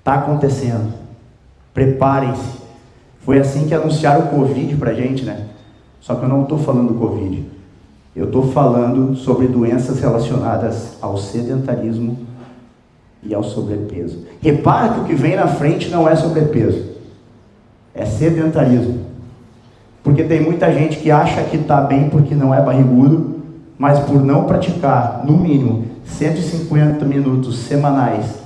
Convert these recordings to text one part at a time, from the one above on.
Está acontecendo. Preparem-se. Foi assim que anunciaram o Covid pra gente, né? Só que eu não estou falando do Covid. Eu estou falando sobre doenças relacionadas ao sedentarismo e ao sobrepeso. Repara que o que vem na frente não é sobrepeso. É sedentarismo. Porque tem muita gente que acha que está bem porque não é barrigudo, mas por não praticar, no mínimo, 150 minutos semanais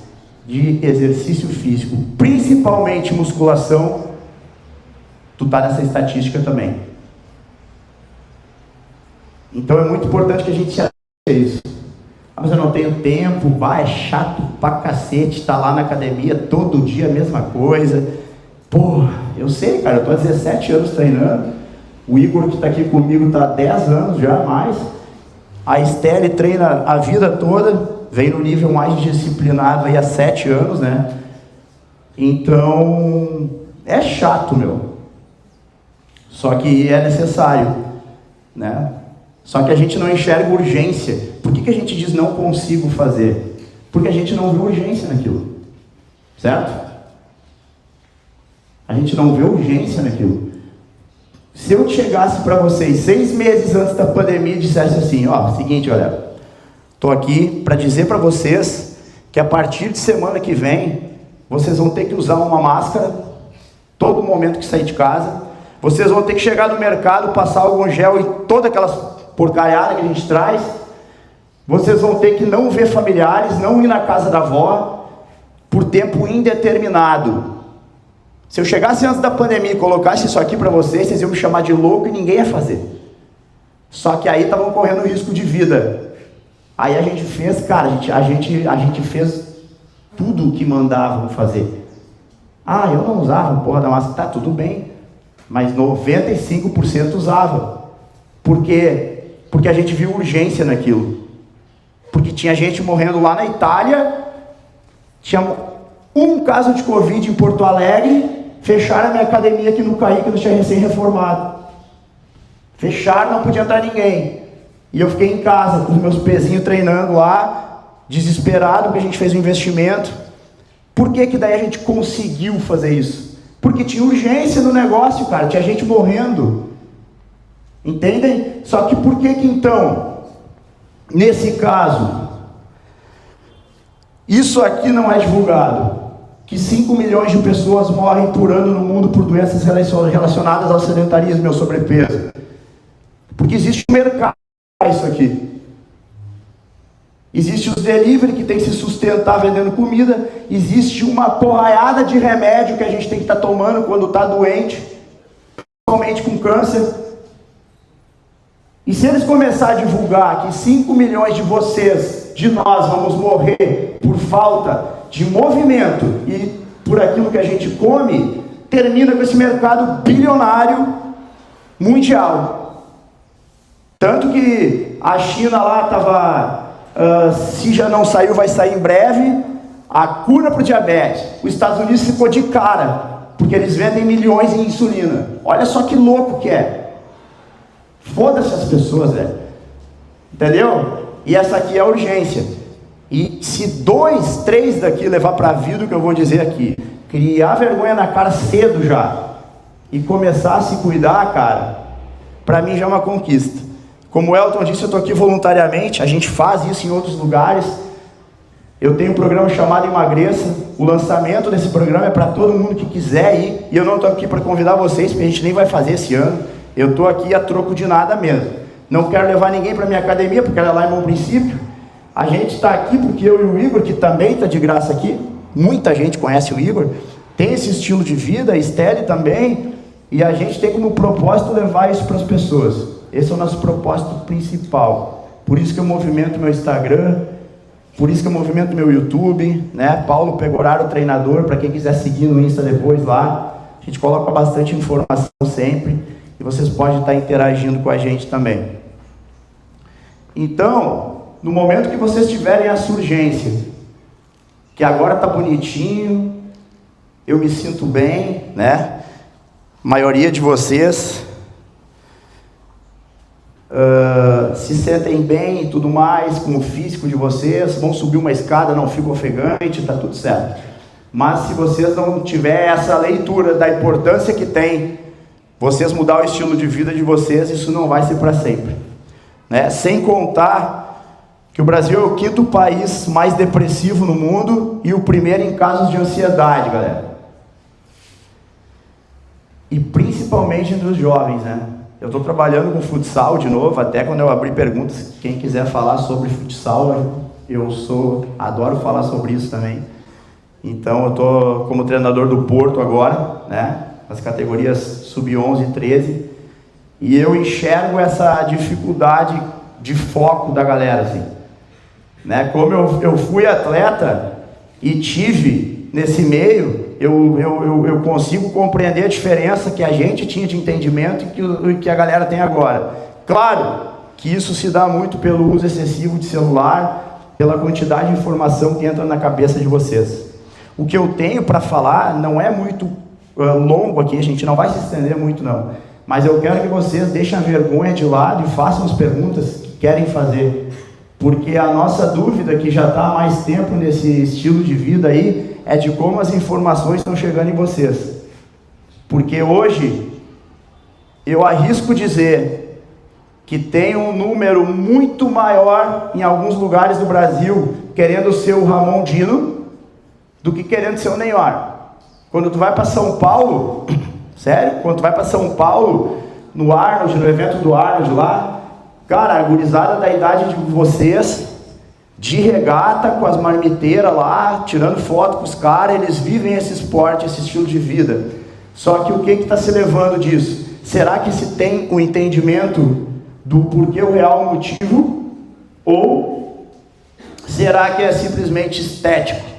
de exercício físico, principalmente musculação, tu está nessa estatística também. Então é muito importante que a gente se atente a isso. Mas eu não tenho tempo, é chato pra cacete, tá lá na academia todo dia a mesma coisa. Porra, eu sei, cara, eu tô há 17 anos treinando. O Igor que tá aqui comigo tá há 10 anos já, mais. A Estelle treina a vida toda, vem no nível mais disciplinado aí há 7 anos, né? Então, é chato, meu. Só que é necessário, né? Só que a gente não enxerga urgência. Por que a gente diz não consigo fazer? Porque a gente não vê urgência naquilo. Certo? A gente não vê urgência naquilo. Se eu chegasse para vocês 6 meses antes da pandemia e dissesse assim, seguinte, olha, estou aqui para dizer para vocês que a partir de semana que vem, vocês vão ter que usar uma máscara todo momento que sair de casa. Vocês vão ter que chegar no mercado, passar algum gel e toda aquelas porcariada que a gente traz. Vocês vão ter que não ver familiares, não ir na casa da avó por tempo indeterminado. Se eu chegasse antes da pandemia e colocasse isso aqui para vocês, vocês iam me chamar de louco e ninguém ia fazer. Só que aí estavam correndo risco de vida. Aí a gente fez, cara, a gente fez tudo o que mandavam fazer. Eu não usava porra da máscara, tá tudo bem, mas 95% usava. Por quê? Porque a gente viu urgência naquilo. Porque tinha gente morrendo lá na Itália, tinha um caso de Covid em Porto Alegre, fecharam a minha academia aqui no Caí, que eu tinha recém-reformado. Fecharam, não podia entrar ninguém. E eu fiquei em casa, com os meus pezinhos treinando lá, desesperado, porque a gente fez um investimento. Por que daí a gente conseguiu fazer isso? Porque tinha urgência no negócio, cara, tinha gente morrendo. Entendem? Só que por que então, nesse caso, isso aqui não é divulgado? Que 5 milhões de pessoas morrem por ano no mundo por doenças relacionadas ao sedentarismo e ao sobrepeso. Porque existe um mercado para isso aqui. Existe os delivery que tem que se sustentar vendendo comida. Existe uma porraiada de remédio que a gente tem que estar tomando quando está doente, principalmente com câncer. E se eles começarem a divulgar que 5 milhões de vocês, de nós, vamos morrer por falta de movimento e por aquilo que a gente come, termina com esse mercado bilionário mundial. Tanto que a China lá estava, se já não saiu, vai sair em breve, a cura para o diabetes. Os Estados Unidos ficou de cara, porque eles vendem milhões em insulina. Olha só que louco que é. Foda-se as pessoas, velho. Entendeu? E essa aqui é a urgência. E se 2, 3 daqui levar para a vida o que eu vou dizer aqui, criar vergonha na cara cedo já, e começar a se cuidar, cara, para mim já é uma conquista. Como o Elton disse, eu estou aqui voluntariamente, a gente faz isso em outros lugares. Eu tenho um programa chamado Emagreça. O lançamento desse programa é para todo mundo que quiser ir, e eu não estou aqui para convidar vocês, porque a gente nem vai fazer esse ano. Eu estou aqui a troco de nada mesmo. Não quero levar ninguém para minha academia, porque ela é lá em Bom Princípio. A gente está aqui porque eu e o Igor, que também está de graça aqui, muita gente conhece o Igor, tem esse estilo de vida, a Estelle também, e a gente tem como propósito levar isso para as pessoas. Esse é o nosso propósito principal. Por isso que eu movimento meu Instagram, por isso que eu movimento meu YouTube, né? Paulo Pegoraro, treinador, para quem quiser seguir no Insta depois lá. A gente coloca bastante informação sempre. E vocês podem estar interagindo com a gente também. Então, no momento que vocês tiverem essa urgência, que agora está bonitinho, eu me sinto bem, né? A maioria de vocês se sentem bem e tudo mais, com o físico de vocês, vão subir uma escada, não fica ofegante, está tudo certo. mas se vocês não tiverem essa leitura da importância que tem vocês mudar o estilo de vida de vocês, isso não vai ser para sempre, né? Sem contar que o Brasil é o 5º país mais depressivo no mundo e o primeiro em casos de ansiedade, galera. E principalmente entre os jovens, né? Eu estou trabalhando com futsal de novo, até quando eu abrir perguntas, quem quiser falar sobre futsal, adoro falar sobre isso também. Então eu estou como treinador do Porto agora, né? Nas categorias sub-11 e 13, e eu enxergo essa dificuldade de foco da galera, assim, né? Como eu fui atleta e tive nesse meio, eu consigo compreender a diferença que a gente tinha de entendimento e que a galera tem agora. Claro que isso se dá muito pelo uso excessivo de celular, pela quantidade de informação que entra na cabeça de vocês. O que eu tenho para falar não é muito longo aqui, a gente não vai se estender muito não, mas eu quero que vocês deixem a vergonha de lado e façam as perguntas que querem fazer, porque a nossa dúvida, que já está há mais tempo nesse estilo de vida aí, é de como as informações estão chegando em vocês. Porque hoje eu arrisco dizer que tem um número muito maior em alguns lugares do Brasil querendo ser o Ramon Dino do que querendo ser o Neymar. Quando tu vai para São Paulo, sério, quando tu vai para São Paulo, no Arnold, no evento do Arnold lá, cara, a gurizada da idade de vocês, de regata, com as marmiteiras lá, tirando foto com os caras, eles vivem esse esporte, esse estilo de vida. Só que o que está se levando disso? Será que se tem o entendimento do porquê, o real motivo, ou será que é simplesmente estético?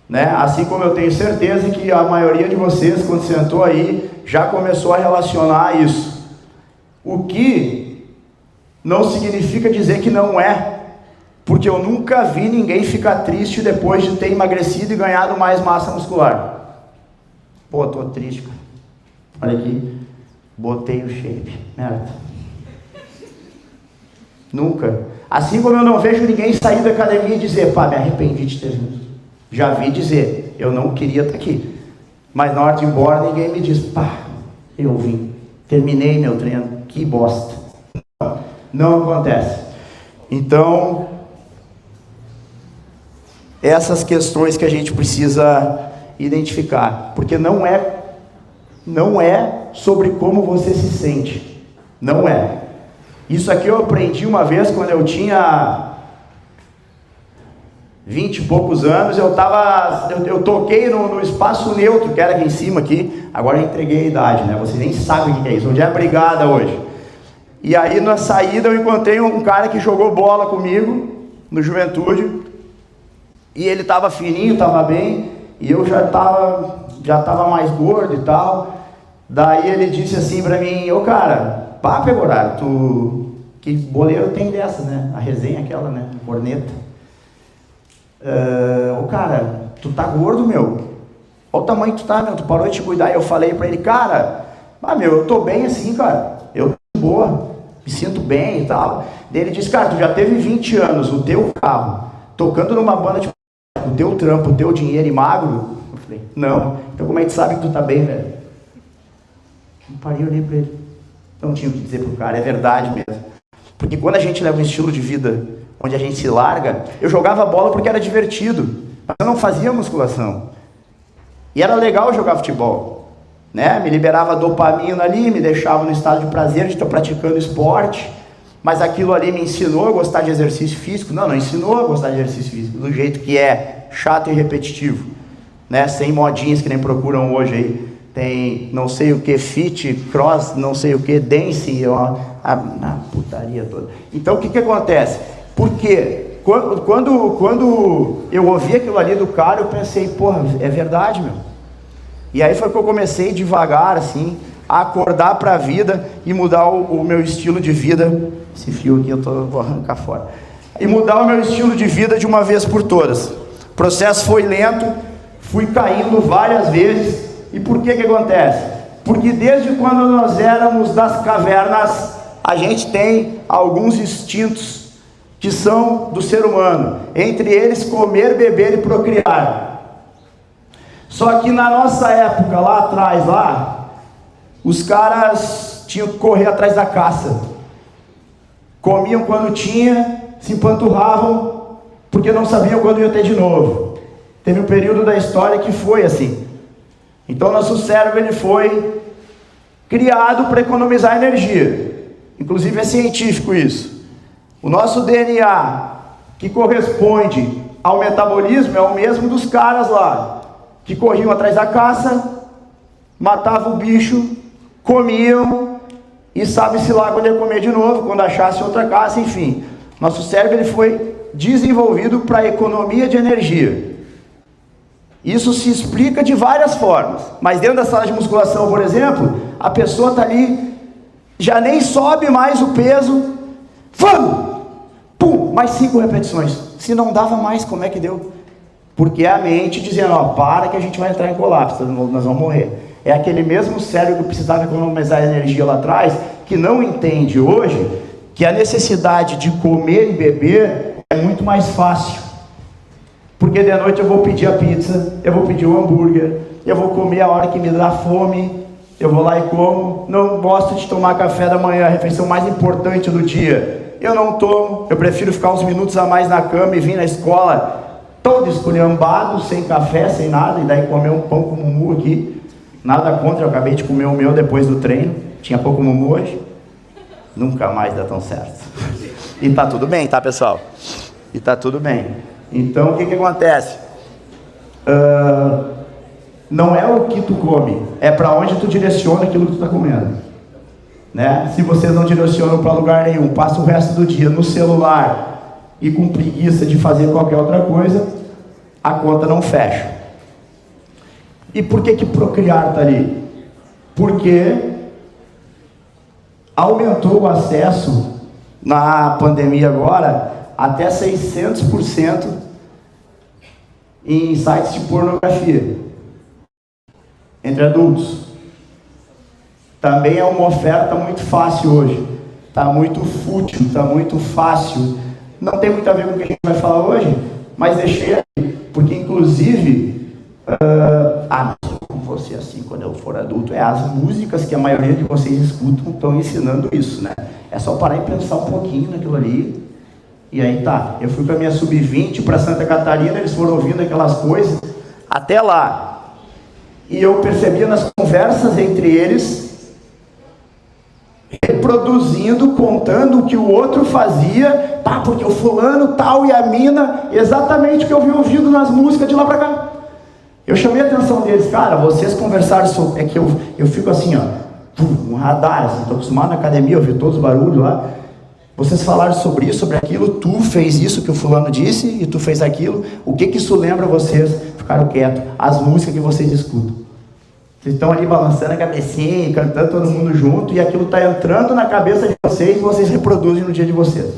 Né? Assim como eu tenho certeza que a maioria de vocês, quando sentou aí, já começou a relacionar isso. O que não significa dizer que não é, porque eu nunca vi ninguém ficar triste depois de ter emagrecido e ganhado mais massa muscular. Pô, tô triste, cara. Olha aqui, botei o shape, merda. Nunca. Assim como eu não vejo ninguém sair da academia e dizer, pá, me arrependi de ter vindo. Já vi dizer, eu não queria estar aqui, mas na hora de ir embora ninguém me diz, pá, eu vim, terminei meu treino, que bosta. Não acontece. Então, essas questões que a gente precisa identificar, porque não é sobre como você se sente, não é. Isso aqui eu aprendi uma vez quando eu tinha 20 e poucos anos, eu toquei no espaço neutro, que era aqui em cima aqui, agora eu entreguei a idade, né? Vocês nem sabem o que é isso, onde é a brigada hoje. E aí na saída eu encontrei um cara que jogou bola comigo, no Juventude, e ele estava fininho, estava bem, e eu já estava mais gordo e tal. Daí ele disse assim pra mim, ô cara, pá, Pegoraro, que boleiro tem dessa, né? A resenha aquela, né? Corneta. Ô cara, tu tá gordo, meu. Olha o tamanho que tu tá, meu. Tu parou de te cuidar. E eu falei pra ele, cara, eu tô bem assim, cara. Eu tô boa, me sinto bem e tal. Daí ele disse, cara, tu já teve 20 anos, o teu carro, tocando numa banda de o teu trampo, o teu dinheiro e magro. Eu falei, não. Então como é que tu sabe que tu tá bem, velho? Eu parei e olhei pra ele. Não tinha o que dizer pro cara, é verdade mesmo. Porque quando a gente leva um estilo de vida onde a gente se larga, eu jogava bola porque era divertido, mas eu não fazia musculação. E era legal jogar futebol, né? Me liberava dopamina ali, me deixava no estado de prazer de estar praticando esporte, mas aquilo ali me ensinou a gostar de exercício físico. Não ensinou a gostar de exercício físico do jeito que é, chato e repetitivo, né? Sem modinhas que nem procuram hoje aí. Tem não sei o que, fit, cross, não sei o que, dance, a putaria toda. Então o que acontece? Porque quando eu ouvi aquilo ali do cara, eu pensei, porra, é verdade, meu. E aí foi que eu comecei devagar, assim, a acordar para a vida e mudar o meu estilo de vida. Esse fio aqui vou arrancar fora. E mudar o meu estilo de vida de uma vez por todas. O processo foi lento, fui caindo várias vezes. E por que acontece? Porque desde quando nós éramos das cavernas, a gente tem alguns instintos que são do ser humano, entre eles comer, beber e procriar. Só que na nossa época, lá atrás, lá, os caras tinham que correr atrás da caça. Comiam quando tinha, se empanturravam, porque não sabiam quando ia ter de novo. Teve um período da história que foi assim. Então nosso cérebro ele foi criado para economizar energia. Inclusive é científico isso. O nosso DNA, que corresponde ao metabolismo, é o mesmo dos caras lá, que corriam atrás da caça, matavam o bicho, comiam, e sabe-se lá quando ia comer de novo, quando achasse outra caça, enfim. Nosso cérebro ele foi desenvolvido para economia de energia. Isso se explica de várias formas, mas dentro da sala de musculação, por exemplo, a pessoa está ali, já nem sobe mais o peso, vamos, pum, mais 5 repetições. Se não dava mais, como é que deu? Porque é a mente dizendo, ó, para que a gente vai entrar em colapso, nós vamos morrer. É aquele mesmo cérebro que precisava economizar energia lá atrás, que não entende hoje que a necessidade de comer e beber é muito mais fácil. Porque de noite eu vou pedir a pizza, eu vou pedir o hambúrguer, eu vou comer a hora que me dá fome, eu vou lá e como. Não gosto de tomar café da manhã, a refeição mais importante do dia. Eu não tomo, eu prefiro ficar uns minutos a mais na cama e vir na escola todo esculhambado, sem café, sem nada, e daí comer um pão com mumu aqui. Nada contra, eu acabei de comer o meu depois do treino, tinha pouco mumu hoje. Nunca mais dá tão certo. E tá tudo bem, tá, pessoal? E tá tudo bem. Então, o que acontece? Não é o que tu come, é para onde tu direciona aquilo que tu tá comendo. Né? Se vocês não direcionam para lugar nenhum, passa o resto do dia no celular e com preguiça de fazer qualquer outra coisa, a conta não fecha. E por que Procriar está ali? Porque aumentou o acesso na pandemia agora até 600% em sites de pornografia entre adultos. Também é uma oferta muito fácil hoje. Está muito fútil, está muito fácil. Não tem muito a ver com o que a gente vai falar hoje, mas deixei aqui, porque inclusive mas eu vou ser assim quando eu for adulto. As músicas que a maioria de vocês escutam estão ensinando isso, né? É só parar e pensar um pouquinho naquilo ali. E aí tá, eu fui com a minha sub-20 para Santa Catarina, eles foram ouvindo aquelas coisas até lá. E eu percebia nas conversas entre eles, reproduzindo, contando o que o outro fazia, porque o fulano tal e a mina, exatamente o que eu vi ouvindo nas músicas de lá pra cá. Eu chamei a atenção deles, cara, vocês conversaram sobre, é que eu fico assim, ó, um radar, assim, tô acostumado na academia, ouvir todos os barulhos lá. Vocês falaram sobre isso, sobre aquilo, tu fez isso que o fulano disse e tu fez aquilo. O que isso lembra vocês? Ficaram quietos. As músicas que vocês escutam. Vocês estão ali balançando a cabecinha, cantando todo mundo junto, e aquilo está entrando na cabeça de vocês e vocês reproduzem no dia de vocês.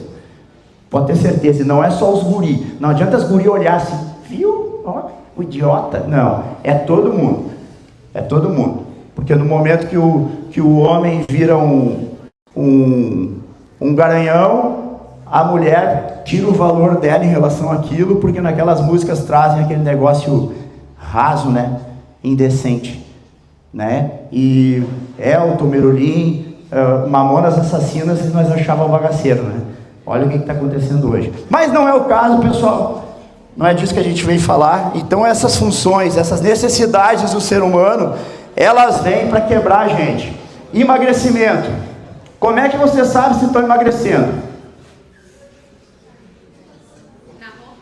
Pode ter certeza, e não é só os guri. Não adianta as guri olhar assim, viu? Ó, o idiota. Não, é todo mundo. É todo mundo. Porque no momento que o homem vira um garanhão, a mulher tira o valor dela em relação àquilo, porque naquelas músicas trazem aquele negócio raso, né? Indecente, né? E Elton, Merolim, Mamonas Assassinas, e nós achávamos bagaceiro, né? Olha o que está acontecendo hoje. Mas não é o caso, pessoal. Não é disso que a gente veio falar. Então essas funções, essas necessidades do ser humano, elas vêm para quebrar a gente. Emagrecimento. Como é que você sabe se estão emagrecendo?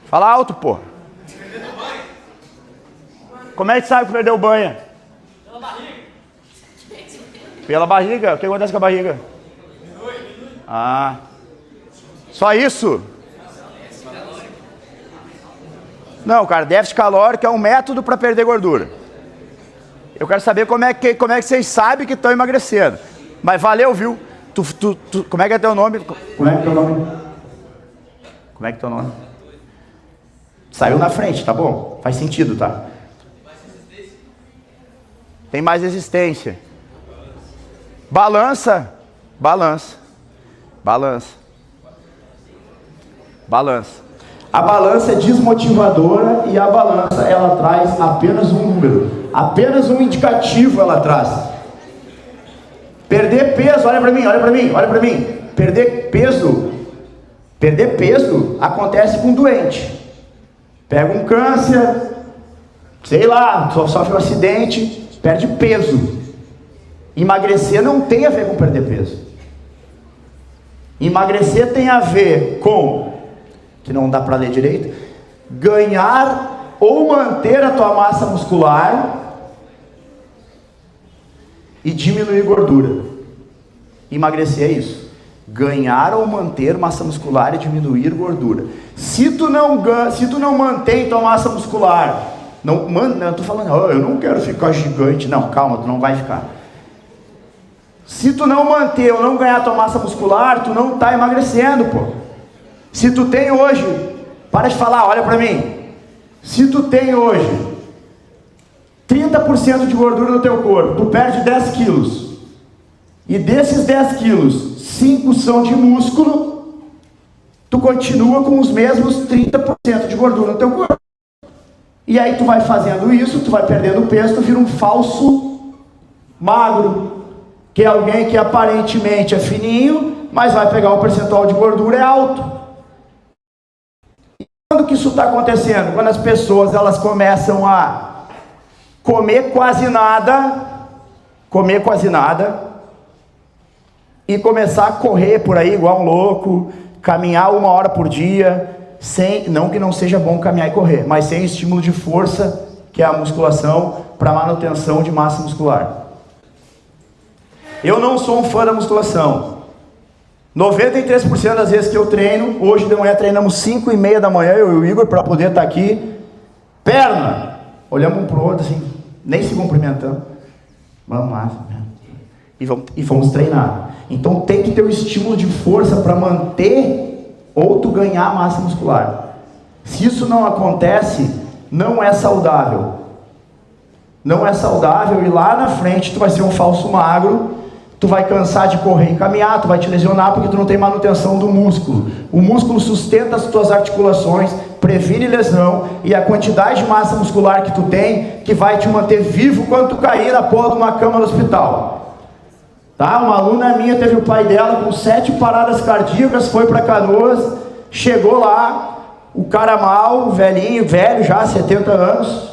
Fala alto, pô. Como é que sabe que perdeu banho? Pela barriga. Pela barriga? O que acontece com a barriga? Ah. Só isso? Não, cara, déficit calórico é um método para perder gordura. Eu quero saber como é que vocês sabem que estão emagrecendo. Mas valeu, viu? Como é que é teu nome? Como é que é teu nome? Como é que é teu nome? Saiu na frente, tá bom? Faz sentido, tá? Tem mais resistência. Balança. A balança é desmotivadora e a balança ela traz apenas um número, apenas um indicativo ela traz. Perder peso, olha para mim, olha para mim, olha para mim. Perder peso acontece com doente. Pega um câncer, sei lá, sofre um acidente, perde peso. Emagrecer não tem a ver com perder peso. Emagrecer tem a ver com, que não dá para ler direito, ganhar ou manter a tua massa muscular e diminuir gordura. Emagrecer é isso. Ganhar ou manter massa muscular e diminuir gordura. Se tu não mantém tua massa muscular, eu tô falando, eu não quero ficar gigante. Não, calma, tu não vai ficar. Se tu não manter ou não ganhar tua massa muscular, tu não tá emagrecendo, pô. Se tu tem hoje, para de falar, olha para mim. Se tu tem hoje 30% de gordura no teu corpo, tu perde 10 quilos. E desses 10 quilos, 5 são de músculo, tu continua com os mesmos 30% de gordura no teu corpo. E aí tu vai fazendo isso, tu vai perdendo peso, tu vira um falso magro, que é alguém que aparentemente é fininho, mas vai pegar um percentual de gordura é alto. E quando que isso está acontecendo? Quando as pessoas elas começam a comer quase nada e começar a correr por aí igual um louco, caminhar 1 hora por dia, não que não seja bom caminhar e correr, mas sem estímulo de força, que é a musculação, para manutenção de massa muscular. Eu não sou um fã da musculação. 93% das vezes que eu treino, hoje de manhã treinamos 5h30 da manhã, eu e o Igor, para poder estar aqui, perna, olhamos um para o outro assim, nem se cumprimentando, vamos lá, e vamos treinar. Então tem que ter o estímulo de força para manter ou tu ganhar massa muscular. Se isso não acontece, não é saudável. Não é saudável e lá na frente tu vai ser um falso magro, tu vai cansar de correr e caminhar, tu vai te lesionar porque tu não tem manutenção do músculo. O músculo sustenta as tuas articulações, previne lesão e a quantidade de massa muscular que tu tem que vai te manter vivo quando tu cair na porra de uma cama no hospital. Tá? Uma aluna minha teve o pai dela com 7 paradas cardíacas, foi para Canoas, chegou lá, o cara mal, velho já, 70 anos,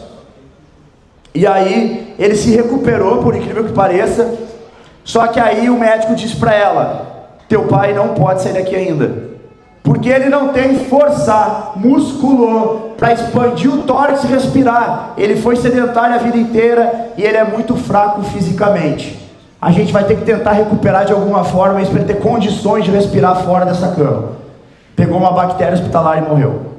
e aí ele se recuperou, por incrível que pareça, só que aí o médico disse para ela, teu pai não pode sair daqui ainda, porque ele não tem força músculo para expandir o tórax e respirar, ele foi sedentário a vida inteira e ele é muito fraco fisicamente. A gente vai ter que tentar recuperar de alguma forma isso para ele ter condições de respirar fora dessa cama. Pegou uma bactéria hospitalar e morreu.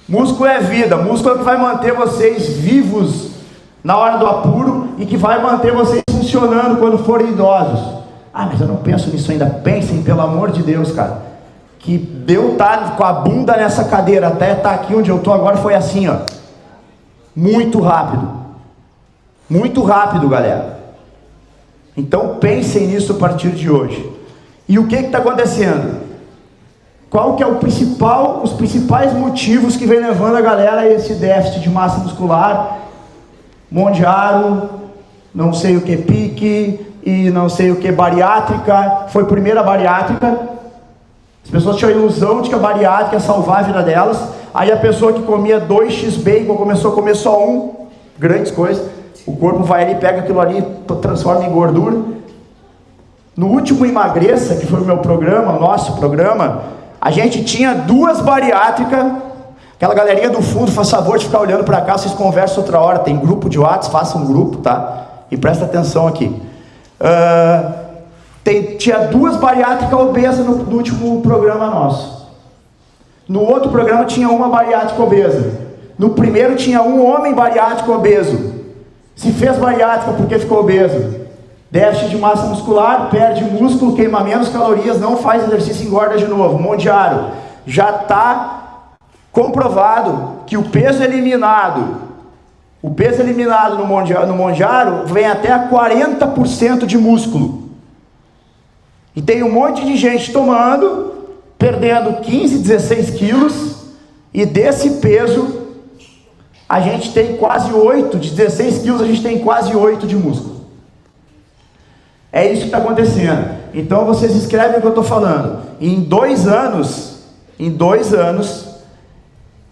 Músculo é vida, músculo é o que vai manter vocês vivos na hora do apuro e que vai manter vocês funcionando quando forem idosos. Ah, mas eu não penso nisso ainda. Pensem, pelo amor de Deus, cara, que Deus tá com a bunda nessa cadeira, até estar aqui onde eu estou agora foi assim, ó, muito rápido. Muito rápido, galera. Então pensem nisso a partir de hoje. E o que está acontecendo? Qual que é os principais motivos que vem levando a galera a esse déficit de massa muscular? Mondiaro, não sei o que pique, e não sei o que bariátrica. Foi a primeira bariátrica. As pessoas tinham a ilusão de que a bariátrica ia salvar a vida delas. Aí a pessoa que comia 2x bacon começou a comer só um. Grandes coisas. O corpo vai ali, pega aquilo ali, transforma em gordura. No último Emagreça, que foi o meu programa, o nosso programa, a gente tinha 2 bariátricas. Aquela galerinha do fundo, faz favor de ficar olhando para cá, vocês conversam outra hora, tem grupo de WhatsApp, façam um grupo, tá? E presta atenção aqui. Tinha 2 bariátricas obesas no último programa nosso. No outro programa tinha uma bariátrica obesa. No primeiro tinha um homem bariátrico obeso. Se fez bariátrica porque ficou obeso, déficit de massa muscular, perde músculo, queima menos calorias, não faz exercício e engorda de novo. Mondiaro, já está comprovado que o peso eliminado no Mondiaro vem até a 40% de músculo. E tem um monte de gente tomando, perdendo 15, 16 quilos, e desse peso, a gente tem quase 8, de 16 quilos a gente tem quase 8 de músculo. É isso que está acontecendo. Então vocês escrevem o que eu estou falando. Em 2 anos,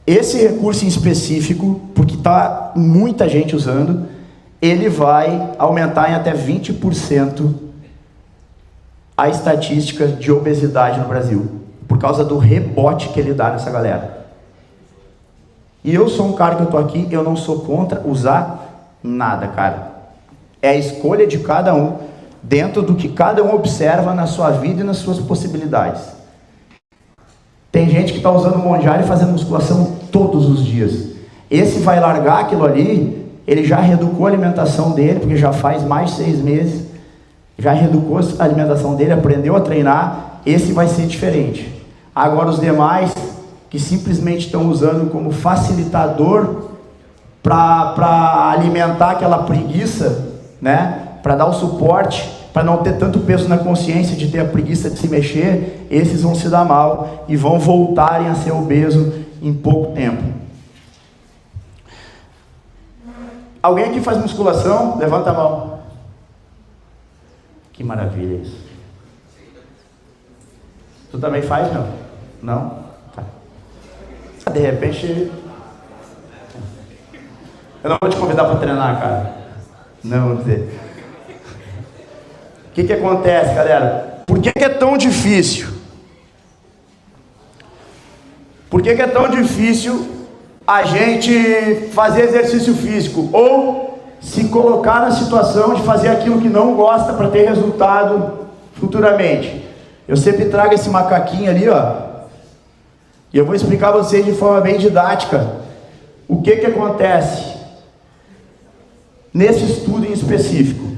esse recurso em específico, porque está muita gente usando, ele vai aumentar em até 20% a estatística de obesidade no Brasil, por causa do rebote que ele dá nessa galera. E eu sou um cara que eu tô aqui, eu não sou contra usar nada, cara. É a escolha de cada um, dentro do que cada um observa na sua vida e nas suas possibilidades. Tem gente que está usando Monjaro e fazendo musculação todos os dias. Esse vai largar aquilo ali, ele já reeducou a alimentação dele, porque já faz mais de 6 meses, já reeducou a alimentação dele, aprendeu a treinar. Esse vai ser diferente. Agora os demais, que simplesmente estão usando como facilitador para alimentar aquela preguiça, né? Para dar o suporte, para não ter tanto peso na consciência de ter a preguiça de se mexer, esses vão se dar mal e vão voltarem a ser obeso em pouco tempo. Alguém aqui faz musculação? Levanta a mão. Que maravilha isso. Tu também faz, não? Não? Tá. De repente... Eu não vou te convidar para treinar, cara. Não vou dizer. O que acontece, galera? Por que é tão difícil? Por que é tão difícil a gente fazer exercício físico? Ou se colocar na situação de fazer aquilo que não gosta para ter resultado futuramente? Eu sempre trago esse macaquinho ali, ó. E eu vou explicar a vocês de forma bem didática. O que acontece nesse estudo em específico?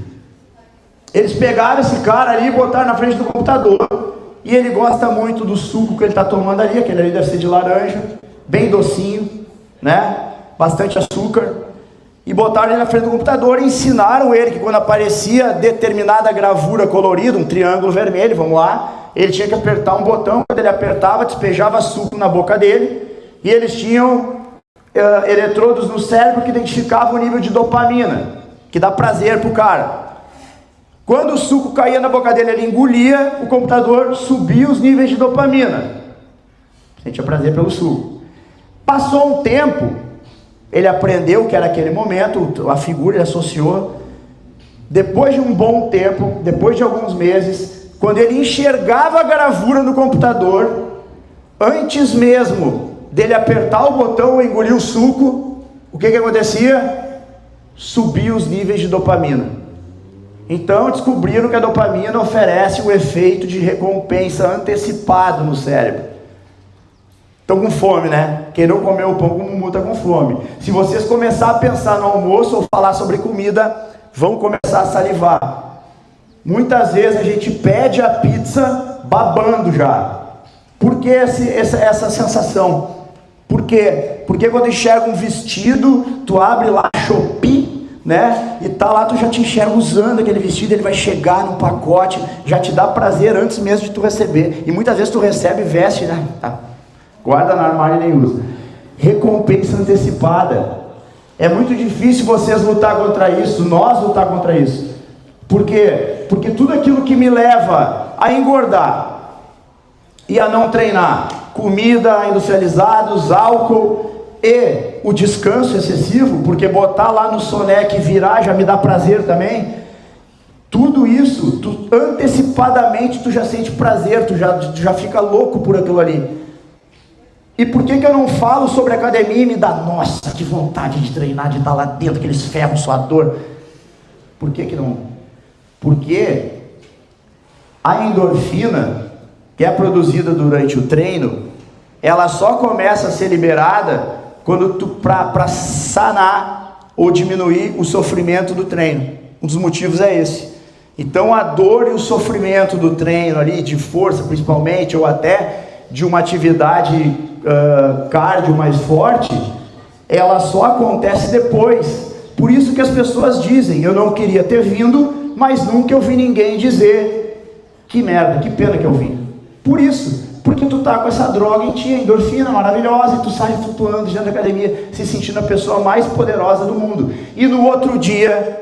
Eles pegaram esse cara ali e botaram na frente do computador. E ele gosta muito do suco que ele está tomando ali. Aquele ali deve ser de laranja, bem docinho, né? Bastante açúcar. E botaram ele na frente do computador e ensinaram ele que quando aparecia determinada gravura colorida, um triângulo vermelho, vamos lá, ele tinha que apertar um botão. Quando ele apertava, despejava suco na boca dele. E eles tinham eletrodos no cérebro que identificavam o nível de dopamina, que dá prazer pro cara. Quando o suco caía na boca dele, ele engolia, o computador subia os níveis de dopamina. Sentia prazer pelo suco. Passou um tempo, ele aprendeu que era aquele momento, a figura ele associou. Depois de um bom tempo, depois de alguns meses, quando ele enxergava a gravura no computador, antes mesmo dele apertar o botão e engolir o suco, o que acontecia? Subia os níveis de dopamina. Então descobriram que a dopamina oferece um efeito de recompensa antecipado no cérebro. Estão com fome, né? Quem não comeu o pão com mumu está com fome. Se vocês começarem a pensar no almoço ou falar sobre comida, vão começar a salivar. Muitas vezes a gente pede a pizza babando já. Por que essa sensação? Por quê? Porque quando enxerga um vestido, tu abre lá Shopee, né? E tá lá, tu já te enxerga usando aquele vestido, ele vai chegar no pacote, já te dá prazer antes mesmo de tu receber. E muitas vezes tu recebe e veste, né? Tá. Guarda no armário e nem usa. Recompensa antecipada. É muito difícil vocês lutar contra isso, nós lutar contra isso. Por quê? Porque tudo aquilo que me leva a engordar e a não treinar, comida, industrializados, álcool e o descanso excessivo, porque botar lá no soneca e virar já me dá prazer também. Tudo isso, antecipadamente tu já sente prazer, tu já fica louco por aquilo ali. E por que eu não falo sobre academia e me dá, nossa, que vontade de treinar, de estar lá dentro, aqueles ferros suador? Por que não? Porque a endorfina, que é produzida durante o treino, ela só começa a ser liberada quando para sanar ou diminuir o sofrimento do treino. Um dos motivos é esse. Então a dor e o sofrimento do treino ali, de força principalmente, ou até de uma atividade cardio mais forte, ela só acontece depois. Por isso que as pessoas dizem, eu não queria ter vindo, mas nunca eu vi ninguém dizer, que merda, que pena que eu vim. Por isso, Porque tu tá com essa droga em ti, endorfina maravilhosa, e tu sai flutuando dentro da academia, se sentindo a pessoa mais poderosa do mundo. E no outro dia,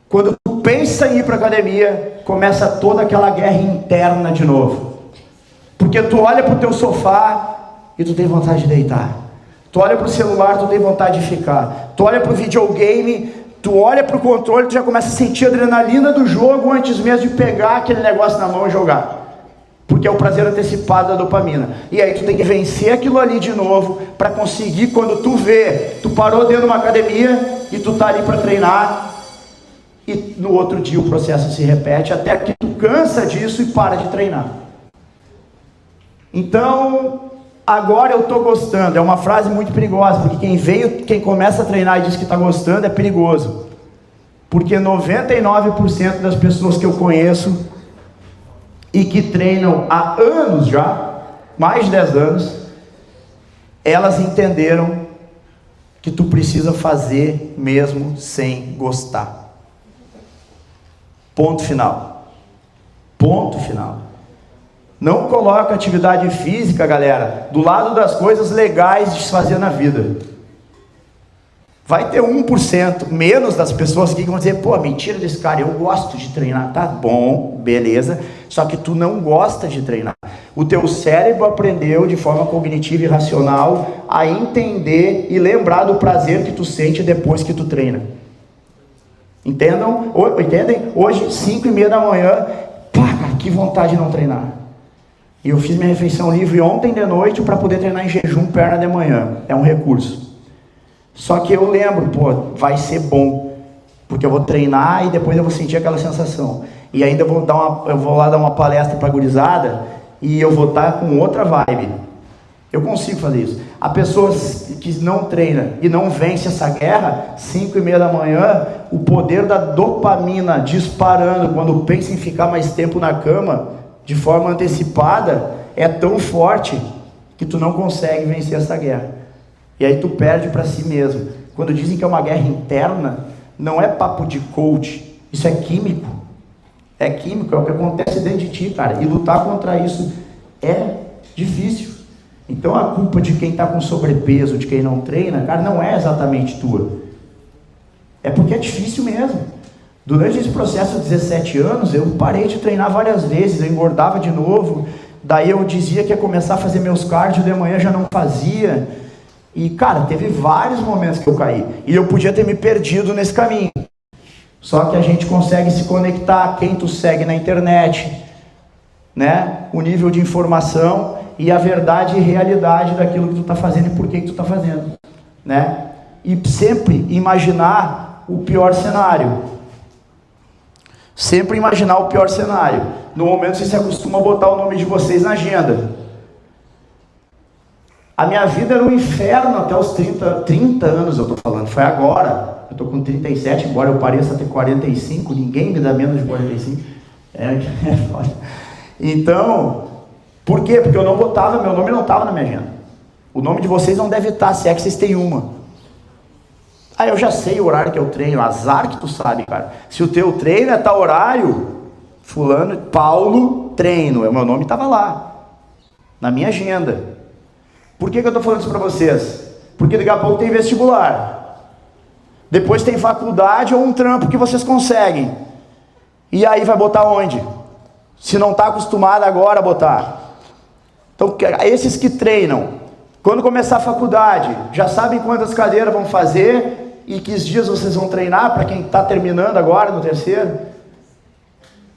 quando tu pensa em ir para a academia, começa toda aquela guerra interna de novo. Porque tu olha para o teu sofá e tu tem vontade de deitar. Tu olha para o celular, tu tem vontade de ficar. Tu olha para o videogame, tu olha para o controle, tu já começa a sentir a adrenalina do jogo antes mesmo de pegar aquele negócio na mão e jogar. Porque é o prazer antecipado da dopamina. E aí tu tem que vencer aquilo ali de novo, para conseguir, quando tu vê, tu parou dentro de uma academia e tu tá ali para treinar, e no outro dia o processo se repete, até que tu cansa disso e para de treinar. Então, agora eu tô gostando, é uma frase muito perigosa, porque quem começa a treinar e diz que tá gostando é perigoso. Porque 99% das pessoas que eu conheço e que treinam há anos já, mais de 10 anos, elas entenderam que tu precisa fazer mesmo sem gostar. Ponto final. Ponto final. Não coloca atividade física, galera, do lado das coisas legais de se fazer na vida. Vai ter 1% menos das pessoas que vão dizer, pô, mentira desse cara, eu gosto de treinar. Tá bom, beleza, só que tu não gosta de treinar. O teu cérebro aprendeu de forma cognitiva e racional a entender e lembrar do prazer que tu sente depois que tu treina. Entendem? Hoje, 5:30 da manhã, pá, cara, que vontade de não treinar. E eu fiz minha refeição livre ontem de noite para poder treinar em jejum perna de manhã. É um recurso. Só que eu lembro, pô, vai ser bom, porque eu vou treinar e depois eu vou sentir aquela sensação. E ainda eu vou lá dar uma palestra para a gurizada e eu vou estar com outra vibe. Eu consigo fazer isso. A pessoa que não treina e não vence essa guerra, 5:30 da manhã, o poder da dopamina disparando quando pensa em ficar mais tempo na cama, de forma antecipada, é tão forte que tu não consegue vencer essa guerra. E aí tu perde para si mesmo. Quando dizem que é uma guerra interna, não é papo de coach, isso é químico. É químico, é o que acontece dentro de ti, cara. E lutar contra isso é difícil. Então a culpa de quem está com sobrepeso, de quem não treina, cara, não é exatamente tua. É porque é difícil mesmo. Durante esse processo de 17 anos, eu parei de treinar várias vezes, eu engordava de novo. Daí eu dizia que ia começar a fazer meus cardio de manhã, já não fazia. E, cara, teve vários momentos que eu caí. E eu podia ter me perdido nesse caminho. Só que a gente consegue se conectar, quem tu segue na internet, né? O nível de informação e a verdade e realidade daquilo que tu está fazendo e por que tu está fazendo, né? E sempre imaginar o pior cenário. Sempre imaginar o pior cenário. No momento vocês se acostumam a botar o nome de vocês na agenda. A minha vida era um inferno até os 30 anos, eu estou falando, foi agora. Eu estou com 37, embora eu pareça ter 45, ninguém me dá menos de 45. É foda. Então, por quê? Porque eu não botava, meu nome não estava na minha agenda. O nome de vocês não deve estar, se é que vocês têm uma. Ah, eu já sei o horário que eu treino, azar que tu sabe, cara. Se o teu treino é tal horário, fulano, Paulo, treino, o meu nome estava lá, na minha agenda. Por que eu estou falando isso para vocês? Porque daqui a pouco tem vestibular, depois tem faculdade ou um trampo que vocês conseguem, e aí vai botar onde? Se não está acostumado agora a botar. Então, esses que treinam, quando começar a faculdade, já sabem quantas cadeiras vão fazer e que dias vocês vão treinar, para quem está terminando agora no terceiro.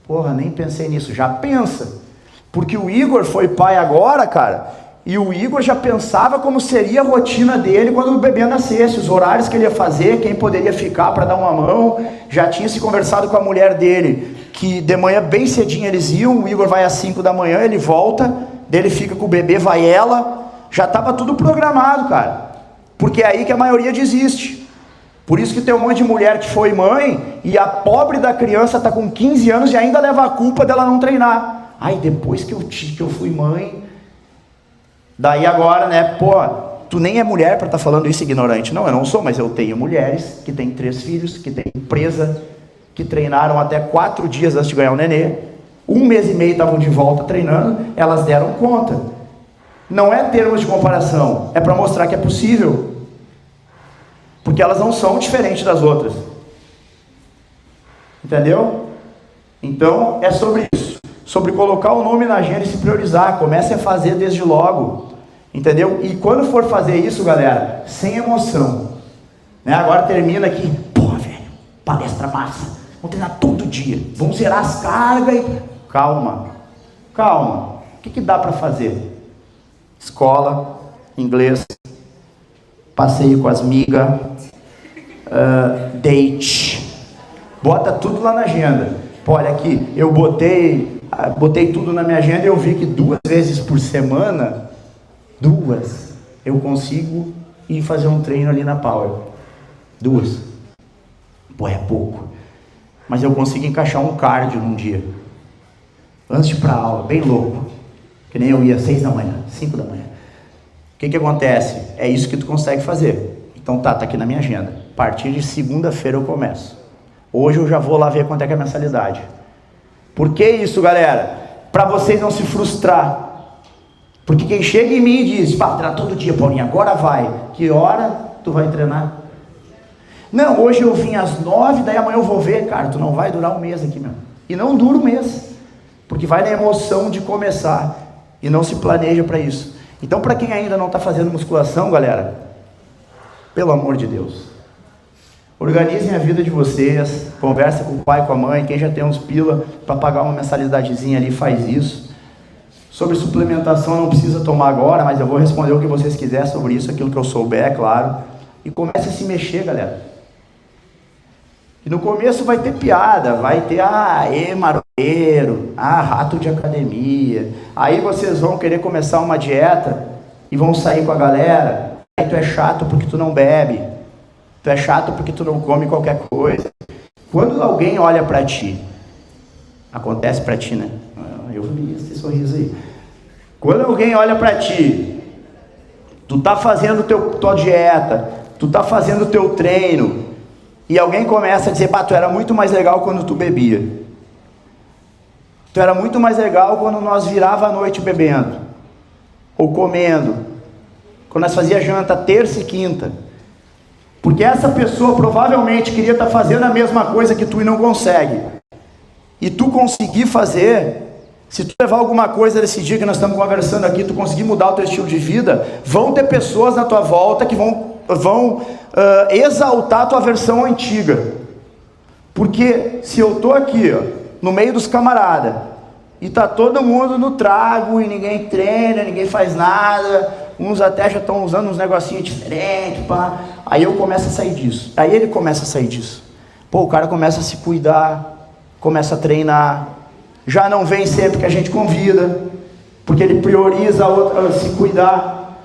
Porra, nem pensei nisso, já pensa, porque o Igor foi pai agora, cara. E o Igor já pensava como seria a rotina dele quando o bebê nascesse, os horários que ele ia fazer, quem poderia ficar para dar uma mão. Já tinha se conversado com a mulher dele, que de manhã bem cedinho eles iam, o Igor vai às 5 da manhã, ele volta, dele fica com o bebê, vai ela. Já estava tudo programado, cara. Porque é aí que a maioria desiste. Por isso que tem um monte de mulher que foi mãe, e a pobre da criança está com 15 anos e ainda leva a culpa dela não treinar. Ai, depois que eu fui mãe... Daí agora, né, pô, tu nem é mulher para estar falando isso, ignorante. Não, eu não sou, mas eu tenho mulheres que têm 3 filhos, que têm empresa, que treinaram até 4 dias antes de ganhar o nenê, 1 mês e meio estavam de volta treinando, elas deram conta. Não é termos de comparação, é para mostrar que é possível. Porque elas não são diferentes das outras. Entendeu? Então, é sobre isso. Sobre colocar o nome na agenda e se priorizar. Comece a fazer desde logo. Entendeu? E quando for fazer isso, galera, sem emoção. Né? Agora termina aqui. Porra, velho, palestra massa. Vamos treinar todo dia. Vamos zerar as cargas e... Calma. Calma. O que dá para fazer? Escola, inglês, passeio com as migas, date. Bota tudo lá na agenda. Pô, olha aqui, eu botei tudo na minha agenda e eu vi que 2 vezes por semana, eu consigo ir fazer um treino ali na Power. 2. Pô, é pouco. Mas eu consigo encaixar um cardio num dia. Antes de ir pra aula, bem louco. Que nem eu ia 6 da manhã, 5 da manhã. O que acontece? É isso que tu consegue fazer. Então tá aqui na minha agenda. A partir de segunda-feira eu começo. Hoje eu já vou lá ver quanto é que é a mensalidade. Por que isso, galera? Para vocês não se frustrar. Porque quem chega em mim e diz, pá, treinar todo dia, Paulinho, agora vai. Que hora tu vai treinar? Não, hoje eu vim às 9, daí amanhã eu vou ver. Cara, tu não vai durar um mês aqui, meu. E não dura um mês. Porque vai na emoção de começar. E não se planeja para isso. Então, para quem ainda não está fazendo musculação, galera, pelo amor de Deus, organizem a vida de vocês, conversa com o pai, com a mãe, quem já tem uns pila para pagar uma mensalidadezinha ali, faz isso. Sobre suplementação não precisa tomar agora, mas eu vou responder o que vocês quiserem sobre isso, aquilo que eu souber, é claro. E comece a se mexer, galera. E no começo vai ter piada, vai ter, maroeiro, rato de academia. Aí vocês vão querer começar uma dieta e vão sair com a galera. Aí tu é chato porque tu não bebe. Tu é chato porque tu não come qualquer coisa. Quando alguém olha pra ti, acontece pra ti, né? Eu vi esse sorriso aí. Quando alguém olha pra ti, tu tá fazendo tua dieta, tu tá fazendo teu treino, e alguém começa a dizer, tu era muito mais legal quando tu bebia. Tu era muito mais legal quando nós virava a noite bebendo, ou comendo, quando nós fazia janta terça e quinta. Porque essa pessoa provavelmente queria estar fazendo a mesma coisa que tu e não consegue. E tu conseguir fazer, se tu levar alguma coisa desse dia que nós estamos conversando aqui, tu conseguir mudar o teu estilo de vida, vão ter pessoas na tua volta que vão exaltar a tua versão antiga. Porque se eu estou aqui, no meio dos camaradas, e tá todo mundo no trago, e ninguém treina, ninguém faz nada, uns até já estão usando uns negocinhos diferentes, pá. Aí eu começo a sair disso. Aí ele começa a sair disso. Pô, o cara começa a se cuidar, começa a treinar. Já não vem sempre que a gente convida, porque ele prioriza se cuidar,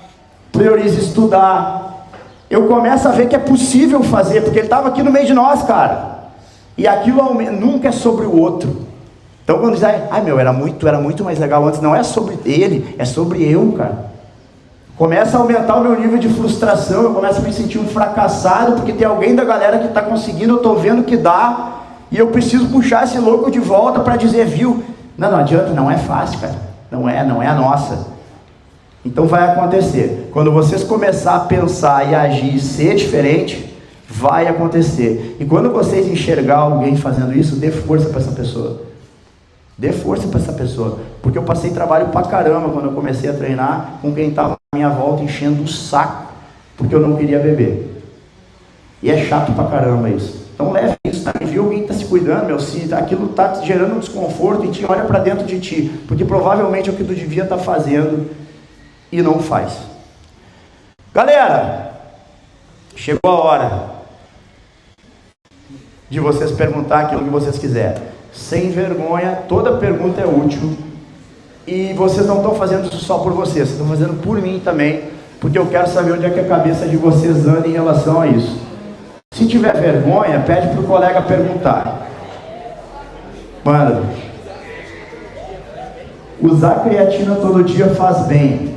prioriza estudar. Eu começo a ver que é possível fazer, porque ele estava aqui no meio de nós, cara. E aquilo nunca é sobre o outro. Então quando diz, era muito mais legal antes, não é sobre ele, é sobre eu, cara. Começa a aumentar o meu nível de frustração, eu começo a me sentir um fracassado, porque tem alguém da galera que está conseguindo, eu estou vendo que dá, e eu preciso puxar esse louco de volta para dizer, viu? Não adianta, não é fácil, cara. Não é a nossa. Então vai acontecer. Quando vocês começar a pensar e agir e ser diferente, vai acontecer. E quando vocês enxergar alguém fazendo isso, dê força para essa pessoa. Dê força para essa pessoa. Porque eu passei trabalho pra caramba quando eu comecei a treinar com quem estava à minha volta enchendo o saco, porque eu não queria beber. E é chato pra caramba isso. Então leve isso, tá? Viu alguém que está se cuidando, se aquilo está gerando um desconforto e te olha para dentro de ti, porque provavelmente é o que tu devia estar fazendo e não faz. Galera, chegou a hora de vocês perguntar aquilo que vocês quiserem. Sem vergonha, toda pergunta é útil. E vocês não estão fazendo isso só por vocês estão fazendo por mim também, porque eu quero saber onde é que a cabeça de vocês anda em relação a isso. Se tiver vergonha, pede para o colega perguntar. Manda. Usar creatina todo dia faz bem.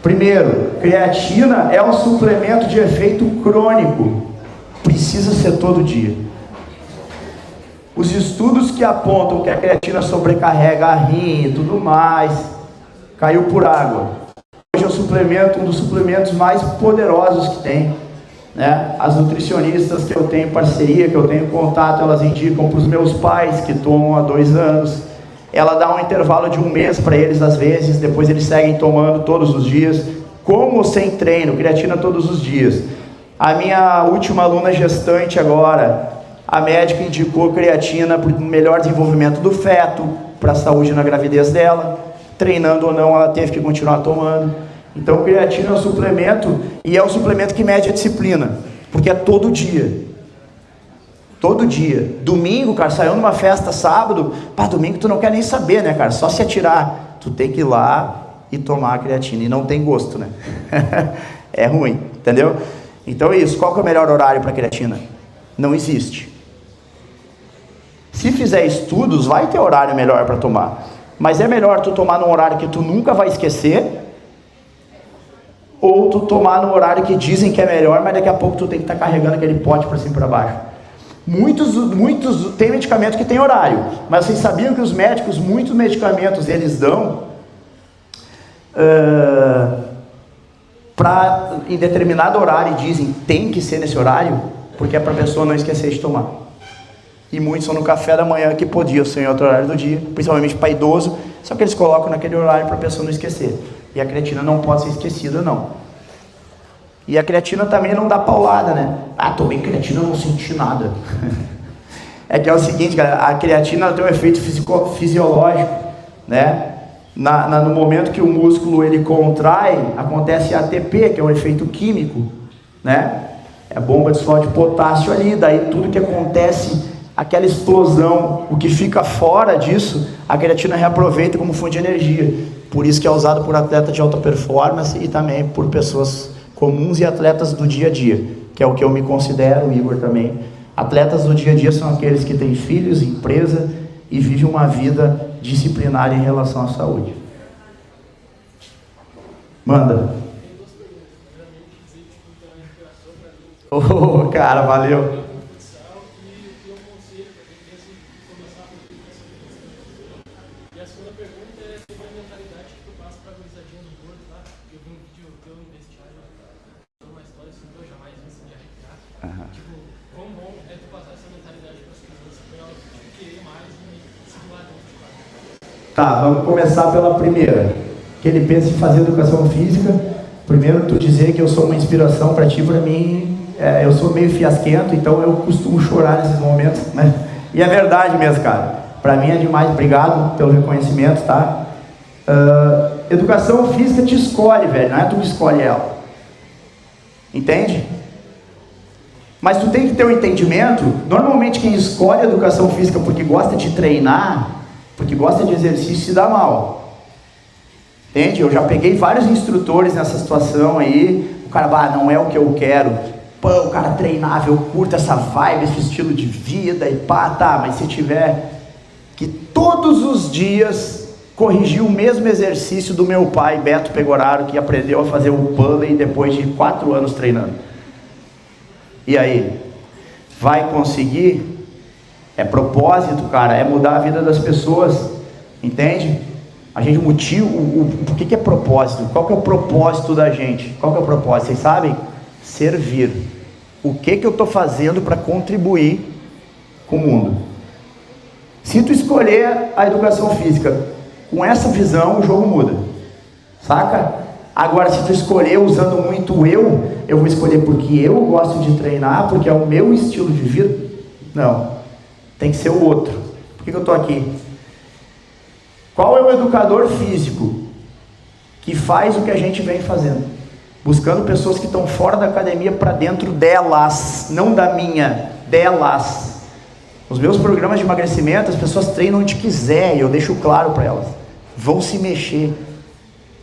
Primeiro, creatina é um suplemento de efeito crônico. Precisa ser todo dia. Os estudos que apontam que a creatina sobrecarrega a rim e tudo mais, caiu por água. Hoje é um dos suplementos mais poderosos que tem, né? As nutricionistas que eu tenho parceria, que eu tenho contato, elas indicam para os meus pais que tomam há 2 anos. Ela dá um intervalo de 1 mês para eles às vezes, depois eles seguem tomando todos os dias, com ou sem treino, creatina todos os dias. A minha última aluna gestante agora, a médica indicou creatina para o melhor desenvolvimento do feto, para a saúde na gravidez dela, treinando ou não, ela teve que continuar tomando. Então creatina é um suplemento, e é um suplemento que mede a disciplina, porque é todo dia. Todo dia. Domingo, cara, saiu numa festa sábado, domingo tu não quer nem saber, né, cara, só se atirar. Tu tem que ir lá e tomar a creatina, e não tem gosto, né? É ruim, entendeu? Então é isso. Qual que é o melhor horário para creatina? Não existe. Se fizer estudos, vai ter horário melhor para tomar, mas é melhor tu tomar num horário que tu nunca vai esquecer, ou tu tomar no horário que dizem que é melhor, mas daqui a pouco tu tem que estar carregando aquele pote para cima e para baixo. Muitos tem medicamento que tem horário, mas vocês sabiam que os médicos, muitos medicamentos eles dão em determinado horário, e dizem tem que ser nesse horário, porque é para a pessoa não esquecer de tomar. E muitos são no café da manhã, que podia ser em outro horário do dia, principalmente para idoso, só que eles colocam naquele horário para a pessoa não esquecer. E a creatina não pode ser esquecida, não. E a creatina também não dá paulada, né? Tomei creatina, não senti nada. É que é o seguinte, cara, a creatina ela tem um efeito fisiológico, né? No momento que o músculo ele contrai, acontece ATP, que é um efeito químico, né? É bomba de sódio de potássio ali, daí tudo que acontece, aquela explosão, o que fica fora disso, a creatina reaproveita como fonte de energia. Por isso que é usado por atletas de alta performance e também por pessoas comuns e atletas do dia a dia, que é o que eu me considero, o Igor também. Atletas do dia a dia são aqueles que têm filhos, empresa e vivem uma vida disciplinar em relação à saúde. Manda. Oh, cara, valeu. Tá, vamos começar pela primeira. Que ele pensa em fazer educação física. Primeiro, tu dizer que eu sou uma inspiração para ti, para mim, eu sou meio fiasquento, então eu costumo chorar nesses momentos, né? E é verdade mesmo, cara. Para mim é demais. Obrigado pelo reconhecimento, tá? Educação física te escolhe, velho. Não é tu que escolhe ela. Entende? Mas tu tem que ter um entendimento. Normalmente quem escolhe a educação física porque gosta de treinar, porque gosta de exercício, se dá mal. Entende? Eu já peguei vários instrutores nessa situação aí. O cara, não é o que eu quero. O cara treinável, eu curto essa vibe, esse estilo de vida e mas se tiver que todos os dias corrigir o mesmo exercício do meu pai, Beto Pegoraro, que aprendeu a fazer o pulley depois de 4 anos treinando. E aí? Vai conseguir? É propósito, cara, é mudar a vida das pessoas, entende? A gente, por que é propósito? Qual que é o propósito da gente? Qual que é o propósito? Vocês sabem? Servir. O que eu estou fazendo para contribuir com o mundo? Se tu escolher a educação física com essa visão, o jogo muda, saca? Agora, se tu escolher usando muito eu vou escolher porque eu gosto de treinar, porque é o meu estilo de vida. Não, tem que ser o outro. Por que eu estou aqui? Qual é o educador físico que faz o que a gente vem fazendo? Buscando pessoas que estão fora da academia para dentro delas, não da minha, delas. Os meus programas de emagrecimento, as pessoas treinam onde quiser, e eu deixo claro para elas. Vão se mexer,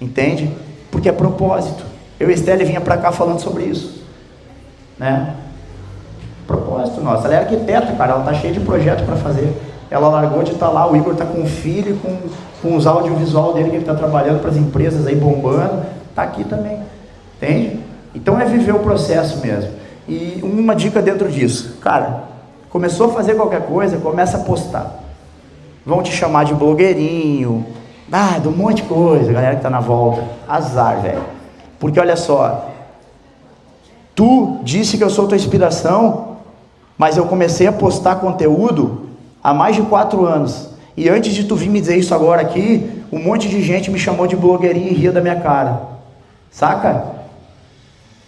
entende? Porque é propósito. Eu e Estelle vinha para cá falando sobre isso, né? Propósito nosso. Ela é arquiteta, cara, ela tá cheia de projeto para fazer. Ela largou de estar lá, o Igor tá com um filho, com os audiovisual dele que ele tá trabalhando para as empresas aí bombando, tá aqui também, entende? Então é viver o processo mesmo. E uma dica dentro disso, cara, Começou a fazer qualquer coisa, começa a postar. Vão te chamar de blogueirinho, de um monte de coisa, galera que tá na volta. Azar, velho. Porque olha só, tu disse que eu sou tua inspiração, mas eu comecei a postar conteúdo há mais de 4 anos. E antes de tu vir me dizer isso agora aqui, um monte de gente me chamou de blogueirinho e ria da minha cara. Saca?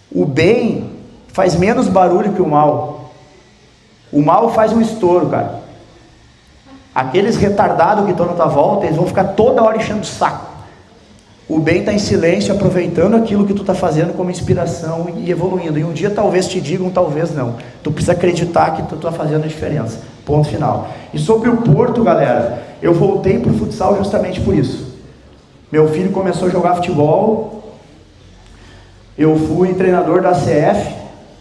O bem faz menos barulho que o mal. O mal faz um estouro, cara. Aqueles retardados que estão na tua volta, eles vão ficar toda hora enchendo o saco. O bem está em silêncio, aproveitando aquilo que tu está fazendo como inspiração e evoluindo. E um dia talvez te digam, talvez não. Tu precisa acreditar que tu está fazendo a diferença. Ponto final. E sobre o Porto, galera, eu voltei para o futsal justamente por isso. Meu filho começou a jogar futebol, eu fui treinador da CF,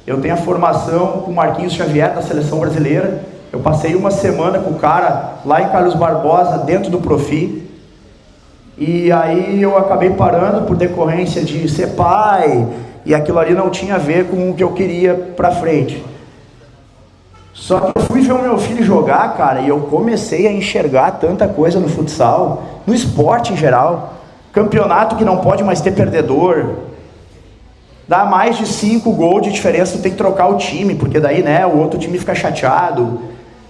eu tenho a formação com o Marquinhos Xavier da Seleção Brasileira, eu passei uma semana com o cara lá em Carlos Barbosa, dentro do Profi, e aí eu acabei parando por decorrência de ser pai, e aquilo ali não tinha a ver com o que eu queria pra frente. Só que eu fui ver o meu filho jogar, cara, e eu comecei a enxergar tanta coisa no futsal, no esporte em geral. Campeonato que não pode mais ter perdedor. Dá mais de 5 gols de diferença, tu tem que trocar o time, porque daí, né, o outro time fica chateado,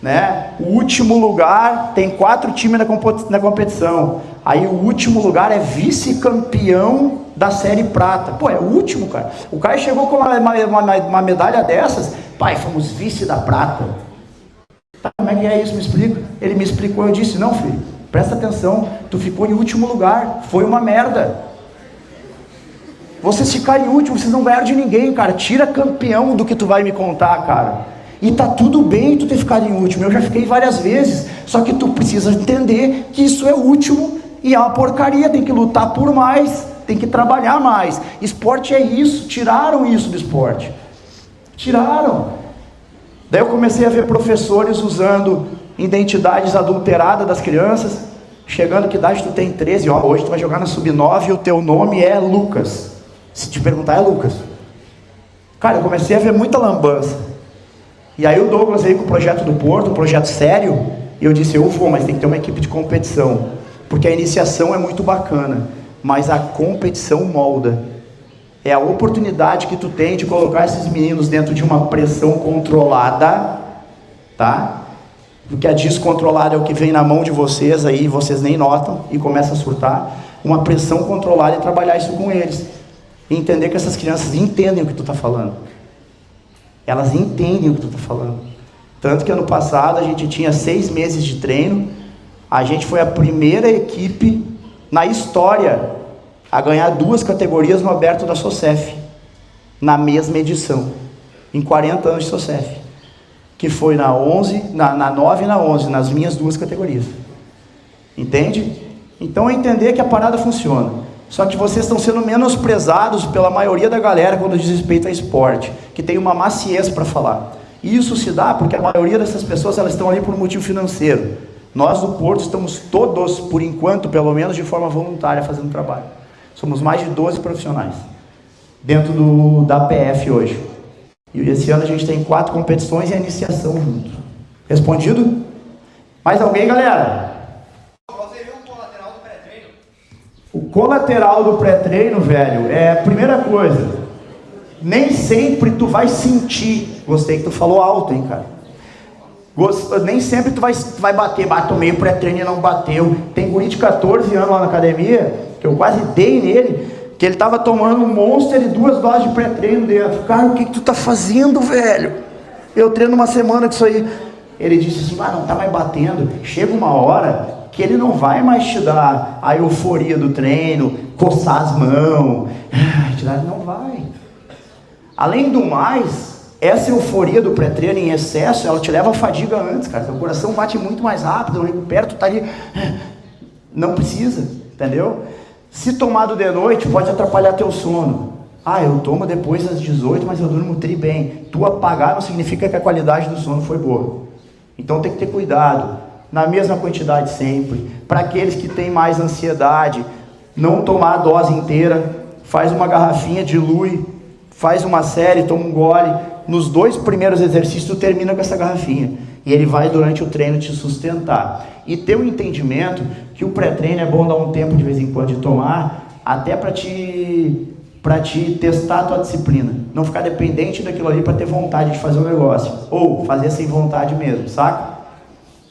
né? O último lugar, tem 4 times na competição. Aí o último lugar é vice-campeão da Série Prata. Pô, é o último, cara. O cara chegou com uma medalha dessas, pai, fomos vice da prata. Tá, como é que é isso? Me explica. Ele me explicou, eu disse, não, filho, presta atenção, tu ficou em último lugar, foi uma merda. Vocês ficarem em último, vocês não ganharam de ninguém, cara. Tira campeão do que tu vai me contar, cara. E tá tudo bem tu ter ficado em último, eu já fiquei várias vezes, só que tu precisa entender que isso é último e é uma porcaria, tem que lutar por mais, tem que trabalhar mais. Esporte é isso, tiraram isso do esporte. Tiraram. Daí eu comecei a ver professores usando identidades adulteradas das crianças, chegando que idade tu tem 13, ó, hoje tu vai jogar na Sub-9 e o teu nome é Lucas. Se te perguntar é Lucas. Cara, eu comecei a ver muita lambança. E aí o Douglas veio com o projeto do Porto, um projeto sério, e eu disse, eu vou, mas tem que ter uma equipe de competição, porque a iniciação é muito bacana, mas a competição molda. É a oportunidade que tu tem de colocar esses meninos dentro de uma pressão controlada, tá? Porque a descontrolada é o que vem na mão de vocês, aí vocês nem notam e começa a surtar. Uma pressão controlada e trabalhar isso com eles. E entender que essas crianças entendem o que tu está falando. Elas entendem o que tu está falando. Tanto que ano passado a gente tinha 6 meses de treino, a gente foi a primeira equipe na história a ganhar 2 categorias no aberto da SOCEF, na mesma edição, em 40 anos de SOCEF, que foi na 11, na 9 e na 11, nas minhas 2 categorias. Entende? Então é entender que a parada funciona. Só que vocês estão sendo menosprezados pela maioria da galera quando diz respeito a esporte, que tem uma maciez para falar. E isso se dá porque a maioria dessas pessoas, elas estão ali por um motivo financeiro. Nós do Porto estamos todos, por enquanto, pelo menos de forma voluntária, fazendo trabalho. Somos mais de 12 profissionais dentro da PF hoje. E esse ano a gente tem 4 competições e a iniciação junto. Respondido? Mais alguém, galera? O colateral do pré-treino, velho, é a primeira coisa. Nem sempre tu vai sentir. Gostei que tu falou alto, hein, cara. Nem sempre tu vai bater. Tomei o pré-treino e não bateu. Tem guri de 14 anos lá na academia, que eu quase dei nele, que ele tava tomando um Monster e 2 doses de pré-treino dentro. Cara, o que tu tá fazendo, velho? Eu treino uma semana com isso aí. Ele disse assim, não tá mais batendo. Chega uma hora que ele não vai mais te dar a euforia do treino, coçar as mãos, não vai. Além do mais, essa euforia do pré-treino em excesso, ela te leva a fadiga antes, cara. Teu coração bate muito mais rápido, recupera, tu tá ali, não precisa, entendeu? Se tomado de noite, pode atrapalhar teu sono. Eu tomo depois das 18, mas eu durmo bem. Tu apagar não significa que a qualidade do sono foi boa. Então tem que ter cuidado. Na mesma quantidade sempre. Para aqueles que têm mais ansiedade, não tomar a dose inteira, faz uma garrafinha, dilui, faz uma série, toma um gole, nos 2 primeiros exercícios tu termina com essa garrafinha, e ele vai durante o treino te sustentar, e ter o entendimento que o pré-treino é bom dar um tempo de vez em quando de tomar, até para te testar a tua disciplina, não ficar dependente daquilo ali para ter vontade de fazer o negócio, ou fazer sem vontade mesmo, saca?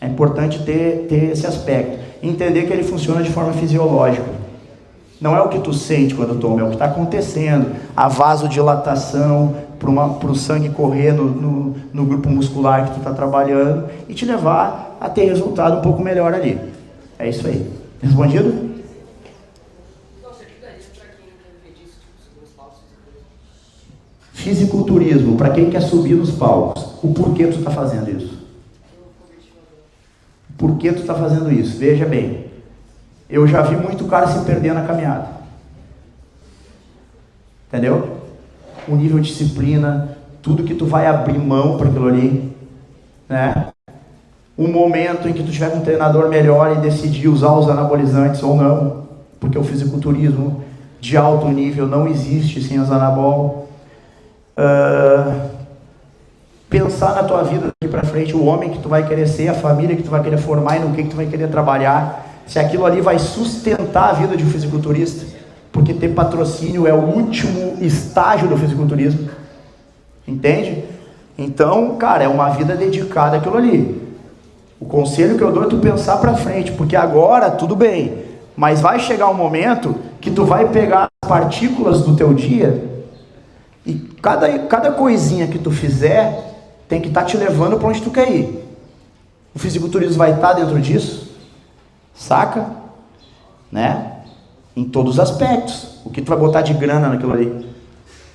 É importante ter esse aspecto, entender que ele funciona de forma fisiológica. Não é o que tu sente quando toma, é o que está acontecendo. A vasodilatação, para o sangue correr no grupo muscular que tu está trabalhando e te levar a ter resultado um pouco melhor ali. É isso aí. Respondido? Fisiculturismo, para quem quer subir nos palcos. O porquê tu está fazendo isso? Por que tu está fazendo isso? Veja bem. Eu já vi muito cara se perder na caminhada. Entendeu? O nível de disciplina, tudo que tu vai abrir mão para aquilo ali, né? O momento em que tu tiver com um treinador melhor e decidir usar os anabolizantes ou não, porque o fisiculturismo de alto nível não existe sem os anabol. Pensar na tua vida daqui para frente, o homem que tu vai querer ser, a família que tu vai querer formar e no que tu vai querer trabalhar. Se aquilo ali vai sustentar a vida de um fisiculturista, porque ter patrocínio é o último estágio do fisiculturismo, entende? Então, cara, é uma vida dedicada àquilo ali. O conselho que eu dou é tu pensar pra frente, porque agora tudo bem, mas vai chegar um momento que tu vai pegar as partículas do teu dia e cada coisinha que tu fizer tem que estar te levando para onde tu quer ir. O fisiculturismo vai estar dentro disso? Saca? Né? Em todos os aspectos. O que tu vai botar de grana naquilo ali?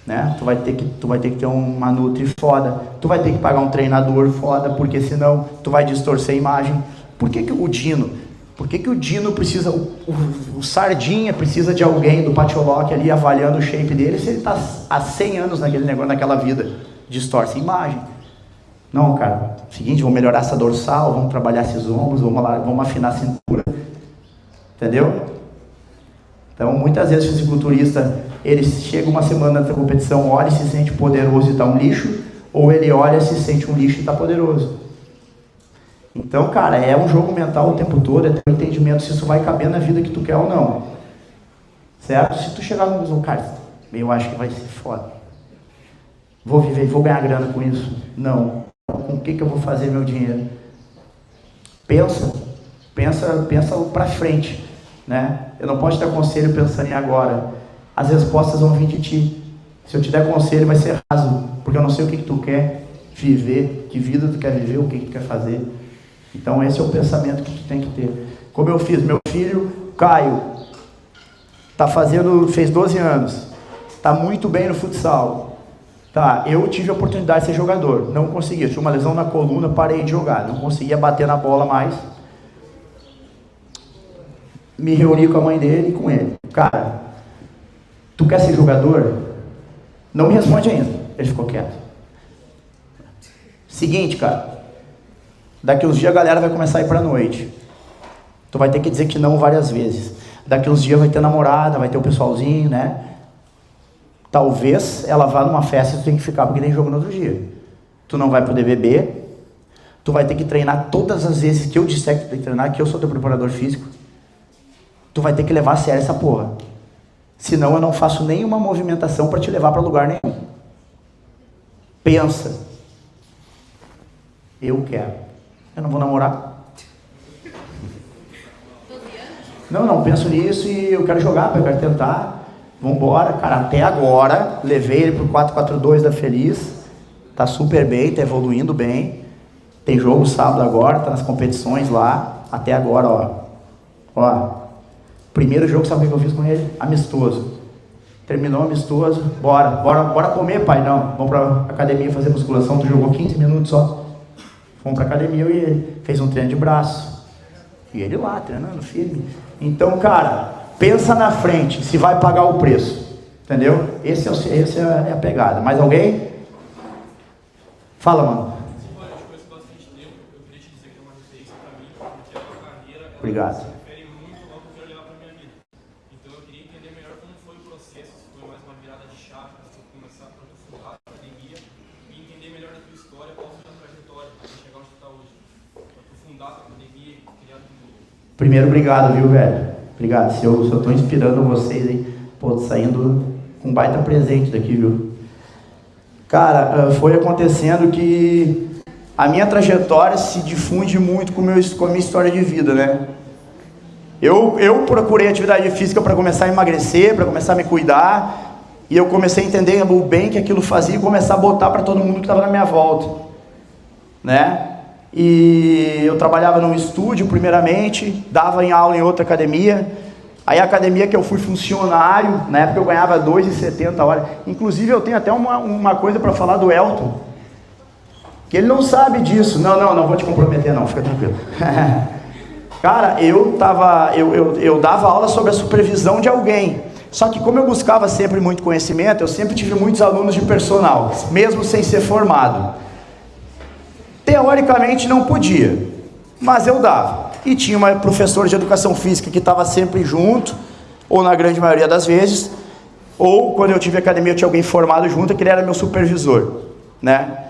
Né? Tu vai ter que ter uma nutri foda. Tu vai ter que pagar um treinador foda, porque senão tu vai distorcer a imagem. Por que o Dino? Por que o Dino precisa... O Sardinha precisa de alguém do Patiolock ali avaliando o shape dele, se ele está há 100 anos naquele negócio, naquela vida? Distorce a imagem. Não, cara, seguinte, vamos melhorar essa dorsal, vamos trabalhar esses ombros, vamos afinar a cintura, entendeu? Então, muitas vezes o fisiculturista, ele chega uma semana antes da competição, olha e se sente poderoso e está um lixo, ou ele olha e se sente um lixo e está poderoso. Então, cara, é um jogo mental o tempo todo, é ter um entendimento se isso vai caber na vida que tu quer ou não, certo? Se tu chegar no mesmo, cara, eu acho que vai ser foda, vou viver, vou ganhar grana com isso, não. Com o que eu vou fazer meu dinheiro? Pensa para frente, né? Eu não posso te dar conselho pensando em agora. As respostas vão vir de ti. Se eu te der conselho vai ser raso, porque eu não sei o que tu quer viver, que vida tu quer viver, o que tu quer fazer. Então esse é o pensamento que tu tem que ter. Como eu fiz, meu filho Caio fez 12 anos, tá muito bem no futsal. Tá, eu tive a oportunidade de ser jogador, não conseguia, tinha uma lesão na coluna, parei de jogar, não conseguia bater na bola mais. Me reuni com a mãe dele e com ele. Cara, tu quer ser jogador? Não me responde ainda. Ele ficou quieto. Seguinte, cara, daqui uns dias a galera vai começar a ir pra noite. Tu vai ter que dizer que não várias vezes. Daqui uns dias vai ter namorada, vai ter o pessoalzinho, né? Talvez ela vá numa festa e tu tem que ficar porque tem jogo no outro dia. Tu não vai poder beber. Tu vai ter que treinar todas as vezes que eu disser que tu tem que treinar, que eu sou teu preparador físico. Tu vai ter que levar a sério essa porra. Senão eu não faço nenhuma movimentação para te levar para lugar nenhum. Pensa. Eu quero. Eu não vou namorar. Não, penso nisso e eu quero jogar, eu quero tentar. Vambora, cara, até agora, levei ele pro 4-4-2 da Feliz, tá super bem, tá evoluindo bem, tem jogo sábado agora, tá nas competições lá, até agora, ó, primeiro jogo, sabe o que eu fiz com ele? Amistoso, terminou amistoso, bora comer, pai, não, vamos pra academia fazer musculação, tu jogou 15 minutos só, fomos pra academia e ele fez um treino de braço, e ele lá, treinando firme, então, cara, pensa na frente, se vai pagar o preço, entendeu? Essa é a pegada. Mais alguém? Fala, mano. Obrigado. Primeiro, obrigado, viu, velho? Obrigado. Se eu tô inspirando vocês aí, pô, tô saindo com um baita presente daqui, viu? Cara, foi acontecendo que a minha trajetória se difunde muito com a minha história de vida, né? Eu procurei atividade física para começar a emagrecer, para começar a me cuidar, e eu comecei a entender o bem que aquilo fazia e começar a botar para todo mundo que estava na minha volta, né? E eu trabalhava num estúdio primeiramente, dava em aula em outra academia. Aí a academia que eu fui funcionário, na época eu ganhava R$ 2,70 a hora. Inclusive eu tenho até uma coisa para falar do Elton, que ele não sabe disso. Não vou te comprometer não, fica tranquilo. Cara, eu dava aula sob a supervisão de alguém. Só que como eu buscava sempre muito conhecimento, eu sempre tive muitos alunos de personal, mesmo sem ser formado. Teoricamente não podia, mas eu dava. E tinha uma professora de educação física que estava sempre junto, ou na grande maioria das vezes, ou quando eu tive academia eu tinha alguém formado junto, que ele era meu supervisor, né?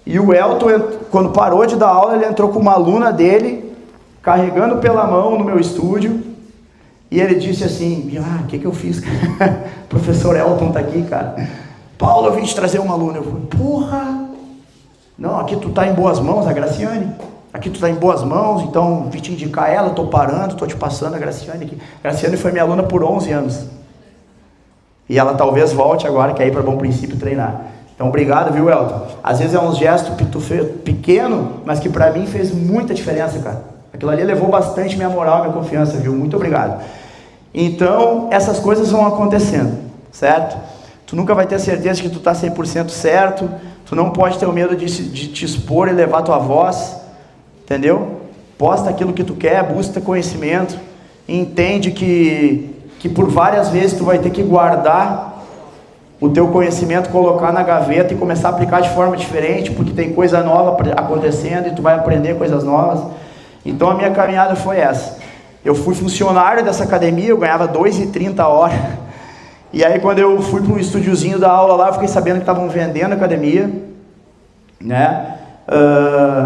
E o Elton, quando parou de dar aula, ele entrou com uma aluna dele, carregando pela mão no meu estúdio, e ele disse assim, o que eu fiz? O professor Elton tá aqui, cara. Paulo, eu vim te trazer uma aluna. Eu falei, porra! Não, aqui tu tá em boas mãos, a Graciane. Aqui tu tá em boas mãos, então vim te indicar ela, tô parando, tô te passando a Graciane aqui. A Graciane foi minha aluna por 11 anos. E ela talvez volte agora, que é ir para Bom Princípio treinar. Então, obrigado, viu, Elton? Às vezes é um gesto pequeno, mas que para mim fez muita diferença, cara. Aquilo ali levou bastante minha moral, minha confiança, viu? Muito obrigado. Então, essas coisas vão acontecendo, certo? Tu nunca vai ter certeza de que tu tá 100% certo. Tu não pode ter o medo de te expor e levar tua voz, entendeu? Posta aquilo que tu quer, busca conhecimento, entende que por várias vezes tu vai ter que guardar o teu conhecimento, colocar na gaveta e começar a aplicar de forma diferente, porque tem coisa nova acontecendo e tu vai aprender coisas novas. Então a minha caminhada foi essa. Eu fui funcionário dessa academia, eu ganhava R$ 2,30 a hora. E aí quando eu fui para um estúdiozinho da aula lá, eu fiquei sabendo que estavam vendendo a academia, né?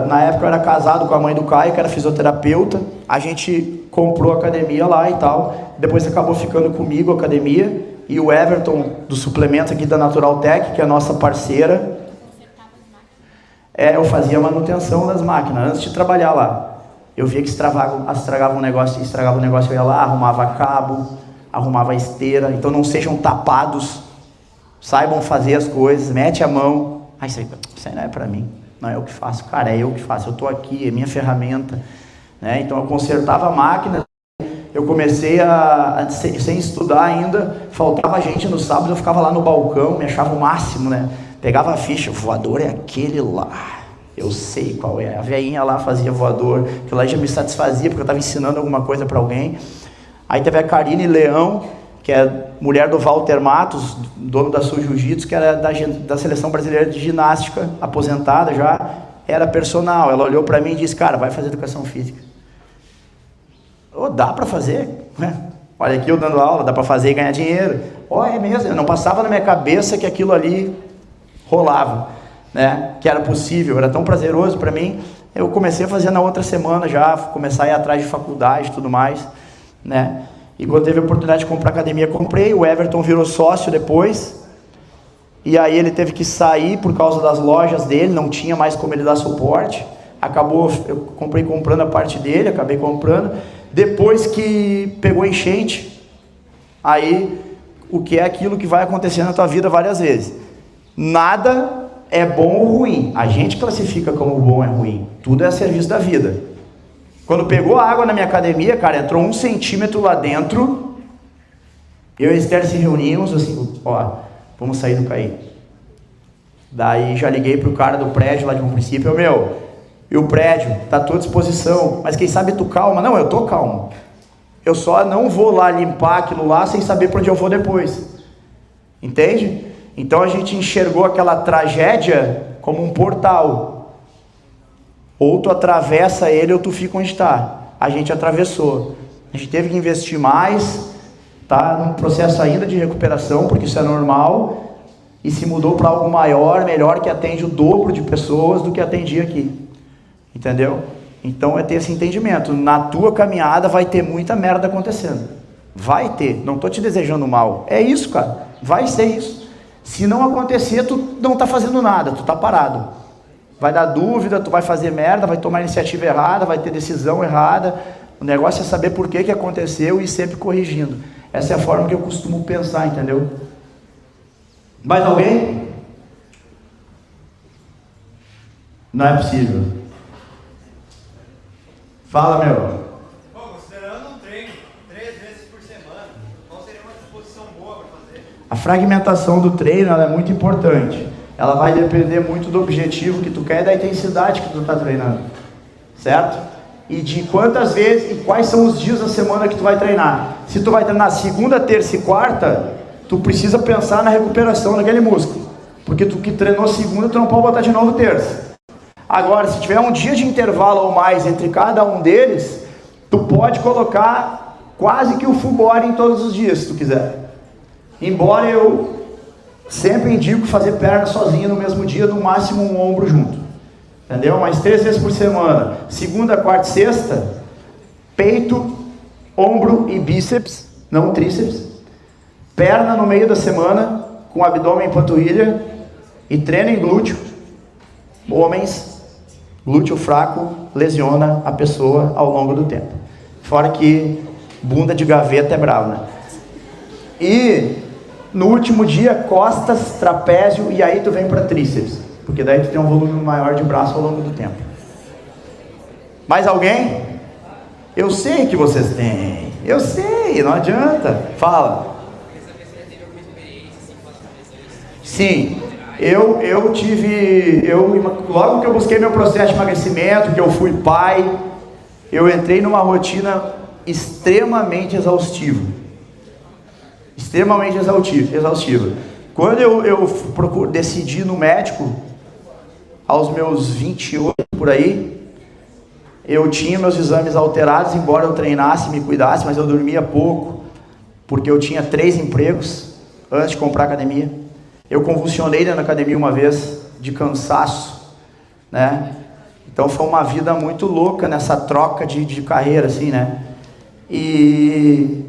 Na época eu era casado com a mãe do Caio, que era fisioterapeuta. A gente comprou a academia lá e tal. Depois acabou ficando comigo a academia. E o Everton, do suplemento aqui da Natural Tech, que é a nossa parceira. Eu fazia a manutenção das máquinas antes de trabalhar lá. Eu via que estragava um negócio, eu ia lá, arrumava cabo, arrumava esteira. Então não sejam tapados, saibam fazer as coisas, mete a mão. Isso aí não é pra mim, não é eu que faço. Cara, é eu que faço, eu tô aqui, é minha ferramenta, né? Então eu consertava a máquina. Eu comecei sem estudar ainda, faltava gente no sábado, eu ficava lá no balcão, me achava o máximo, né? Pegava a ficha, o voador é aquele lá, eu sei qual é. A velhinha lá fazia voador, aquilo lá já me satisfazia, porque eu estava ensinando alguma coisa para alguém. Aí teve a Karine Leão, que é mulher do Walter Matos, dono da Sul Jiu-Jitsu, que era da Seleção Brasileira de Ginástica, aposentada já, era personal. Ela olhou para mim e disse, cara, vai fazer educação física. Dá para fazer, né? Olha aqui eu dando aula, dá para fazer e ganhar dinheiro. É mesmo, eu não passava na minha cabeça que aquilo ali rolava, né? Que era possível, era tão prazeroso para mim. Eu comecei a fazer na outra semana já, começar a ir atrás de faculdade e tudo mais, né? E quando teve a oportunidade de comprar academia, comprei. O Everton virou sócio depois, e aí ele teve que sair por causa das lojas dele, não tinha mais como ele dar suporte. Eu comprando a parte dele, acabei comprando. Depois que pegou enchente, aí o que é aquilo que vai acontecer na tua vida várias vezes. Nada é bom ou ruim, a gente classifica como bom ou ruim, tudo é a serviço da vida. Quando pegou água na minha academia, cara, entrou 1 centímetro lá dentro, eu e a Esther se reunimos, assim, vamos sair do CAI. Daí já liguei pro cara do prédio lá de um princípio, e o prédio está à tua disposição, mas quem sabe tu calma. Não, eu tô calmo. Eu só não vou lá limpar aquilo lá sem saber para onde eu vou depois. Entende? Então a gente enxergou aquela tragédia como um portal. Ou tu atravessa ele ou tu fica onde está. A gente atravessou. A gente teve que investir mais, tá num processo ainda de recuperação, porque isso é normal, e se mudou para algo maior, melhor, que atende o dobro de pessoas do que atendia aqui. Entendeu? Então é ter esse entendimento. Na tua caminhada vai ter muita merda acontecendo. Vai ter. Não estou te desejando mal. É isso, cara. Vai ser isso. Se não acontecer, tu não está fazendo nada. Tu está parado. Vai dar dúvida, tu vai fazer merda, vai tomar iniciativa errada, vai ter decisão errada. O negócio é saber por que aconteceu e sempre corrigindo. Essa é a forma que eu costumo pensar, entendeu? Mais alguém? Não é possível. Fala, meu. Bom, considerando um treino 3 vezes por semana, qual seria uma disposição boa para fazer? A fragmentação do treino ela é muito importante. Ela vai depender muito do objetivo que tu quer e da intensidade que tu está treinando. Certo? E de quantas vezes e quais são os dias da semana que tu vai treinar. Se tu vai treinar segunda, terça e quarta, tu precisa pensar na recuperação daquele músculo. Porque tu que treinou segunda, tu não pode botar de novo terça. Agora, se tiver um dia de intervalo ou mais entre cada um deles, tu pode colocar quase que o full body em todos os dias, se tu quiser. Embora eu sempre indico fazer perna sozinho no mesmo dia, no máximo um ombro junto. Entendeu? Mas 3 vezes por semana, segunda, quarta e sexta, peito, ombro e bíceps, não tríceps. Perna no meio da semana, com abdômen e panturrilha, e treino em glúteo. Homens, glúteo fraco lesiona a pessoa ao longo do tempo. Fora que bunda de gaveta é bravo, né? E no último dia, costas, trapézio, e aí tu vem para tríceps, porque daí tu tem um volume maior de braço ao longo do tempo. Mais alguém? Eu sei que vocês têm. Eu sei, não adianta. Fala. Sim. Logo que eu busquei meu processo de emagrecimento, que eu fui pai, eu entrei numa rotina extremamente exaustiva. Extremamente exaustiva. Quando eu decidi ir no médico, aos meus 28 por aí, eu tinha meus exames alterados, embora eu treinasse, me cuidasse, mas eu dormia pouco, porque eu tinha 3 empregos antes de comprar academia. Eu convulsionei na academia uma vez, de cansaço, né? Então foi uma vida muito louca nessa troca de carreira, assim, né? E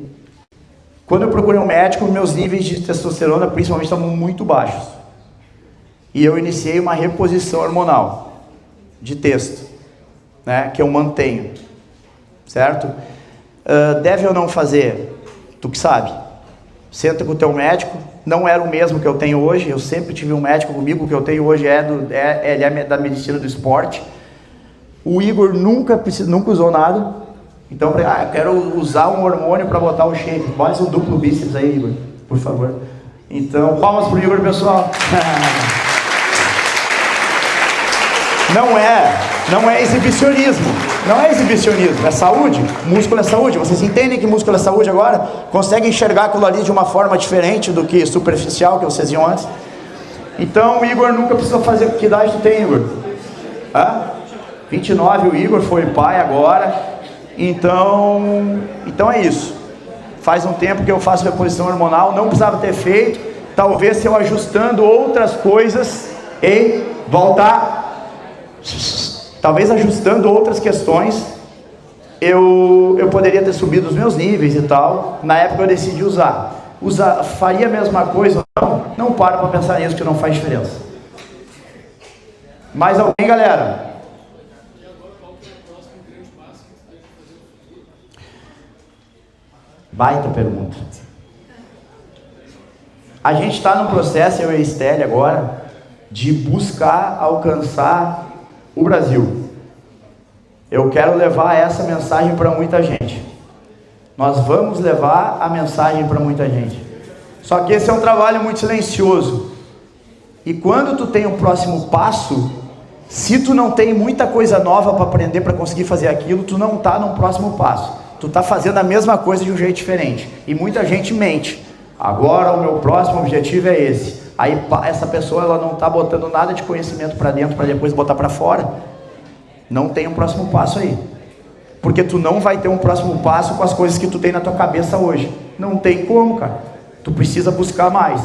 quando eu procurei um médico, meus níveis de testosterona, principalmente, estavam muito baixos. E eu iniciei uma reposição hormonal de testo, né? Que eu mantenho, certo? Deve ou não fazer? Tu que sabe. Senta com o teu médico. Não era o mesmo que eu tenho hoje, eu sempre tive um médico comigo, o que eu tenho hoje ele é da medicina do esporte. O Igor nunca usou nada, então eu quero usar um hormônio para botar o shape, mais um duplo bíceps aí, Igor, por favor. Então, palmas pro Igor, pessoal. Não é exibicionismo, é saúde. Músculo é saúde. Vocês entendem que músculo é saúde agora? Conseguem enxergar aquilo ali de uma forma diferente do que superficial que vocês iam antes? Então o Igor nunca precisou fazer. Que idade tu tem, Igor? 29, o Igor foi pai agora. Então é isso. Faz um tempo que eu faço reposição hormonal, não precisava ter feito. Talvez se eu ajustando outras coisas e voltar. Talvez ajustando outras questões, eu poderia ter subido os meus níveis e tal. Na época eu decidi usar. Faria a mesma coisa ou não? Não para pensar nisso, que não faz diferença. Mais alguém, galera? Baita pergunta. A gente está num processo, eu e a Estelle agora, de buscar alcançar o Brasil. Eu quero levar essa mensagem para muita gente. Nós vamos levar a mensagem para muita gente. Só que esse é um trabalho muito silencioso. E quando tu tem um próximo passo, se tu não tem muita coisa nova para aprender para conseguir fazer aquilo, tu não está no próximo passo. Tu está fazendo a mesma coisa de um jeito diferente. E muita gente mente. Agora o meu próximo objetivo é esse. Aí essa pessoa ela não está botando nada de conhecimento para dentro para depois botar para fora. Não tem um próximo passo aí. Porque tu não vai ter um próximo passo com as coisas que tu tem na tua cabeça hoje. Não tem como, cara. Tu precisa buscar mais.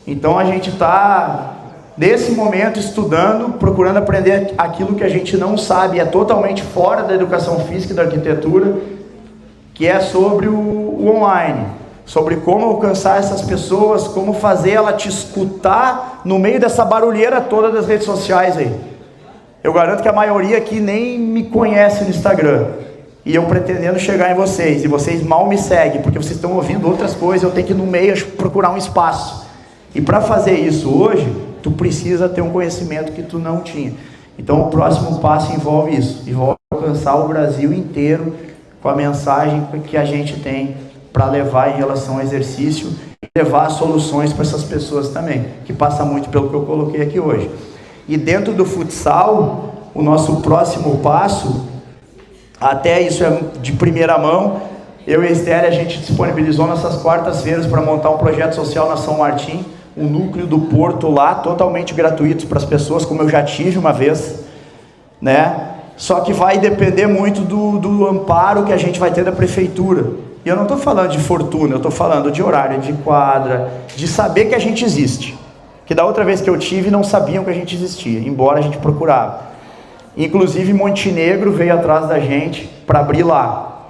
Então a gente está nesse momento, estudando, procurando aprender aquilo que a gente não sabe, é totalmente fora da educação física e da arquitetura, que é sobre o online, sobre como alcançar essas pessoas, como fazer ela te escutar no meio dessa barulheira toda das redes sociais aí. Eu garanto que a maioria aqui nem me conhece no Instagram, e eu pretendendo chegar em vocês, e vocês mal me seguem, porque vocês estão ouvindo outras coisas, eu tenho que ir no meio procurar um espaço. E para fazer isso hoje, tu precisa ter um conhecimento que tu não tinha. Então o próximo passo envolve isso, envolve alcançar o Brasil inteiro com a mensagem que a gente tem para levar em relação ao exercício e levar soluções para essas pessoas também, que passa muito pelo que eu coloquei aqui hoje. E dentro do futsal, o nosso próximo passo, até isso é de primeira mão, eu e a Esther, a gente disponibilizou nessas quartas-feiras para montar um projeto social na São Martim, um núcleo do Porto lá, totalmente gratuito para as pessoas, como eu já tive uma vez, né? Só que vai depender muito do amparo que a gente vai ter da prefeitura. E eu não estou falando de fortuna, eu estou falando de horário, de quadra, de saber que a gente existe. Que da outra vez que eu tive, não sabiam que a gente existia, embora a gente procurava. Inclusive Montenegro veio atrás da gente para abrir lá.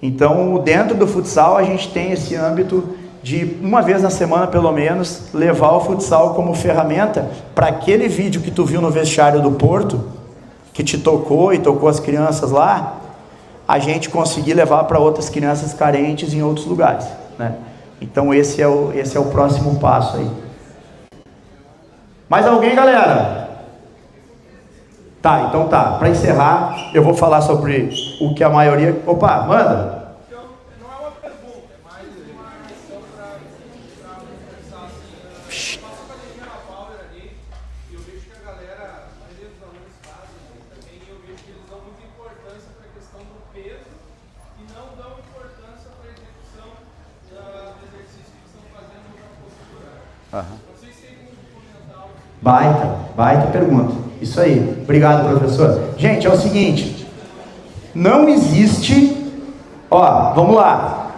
Então, dentro do futsal, a gente tem esse âmbito de, uma vez na semana pelo menos, levar o futsal como ferramenta para aquele vídeo que tu viu no vestiário do Porto, que te tocou e tocou as crianças lá, a gente conseguir levar para outras crianças carentes em outros lugares, né? Então esse é o próximo passo aí. Mais alguém, galera? Tá, então tá. Para encerrar, eu vou falar sobre o que a maioria... Opa, manda! Baita pergunta. Isso aí. Obrigado, professor. Gente, é o seguinte. Não existe... Ó, vamos lá.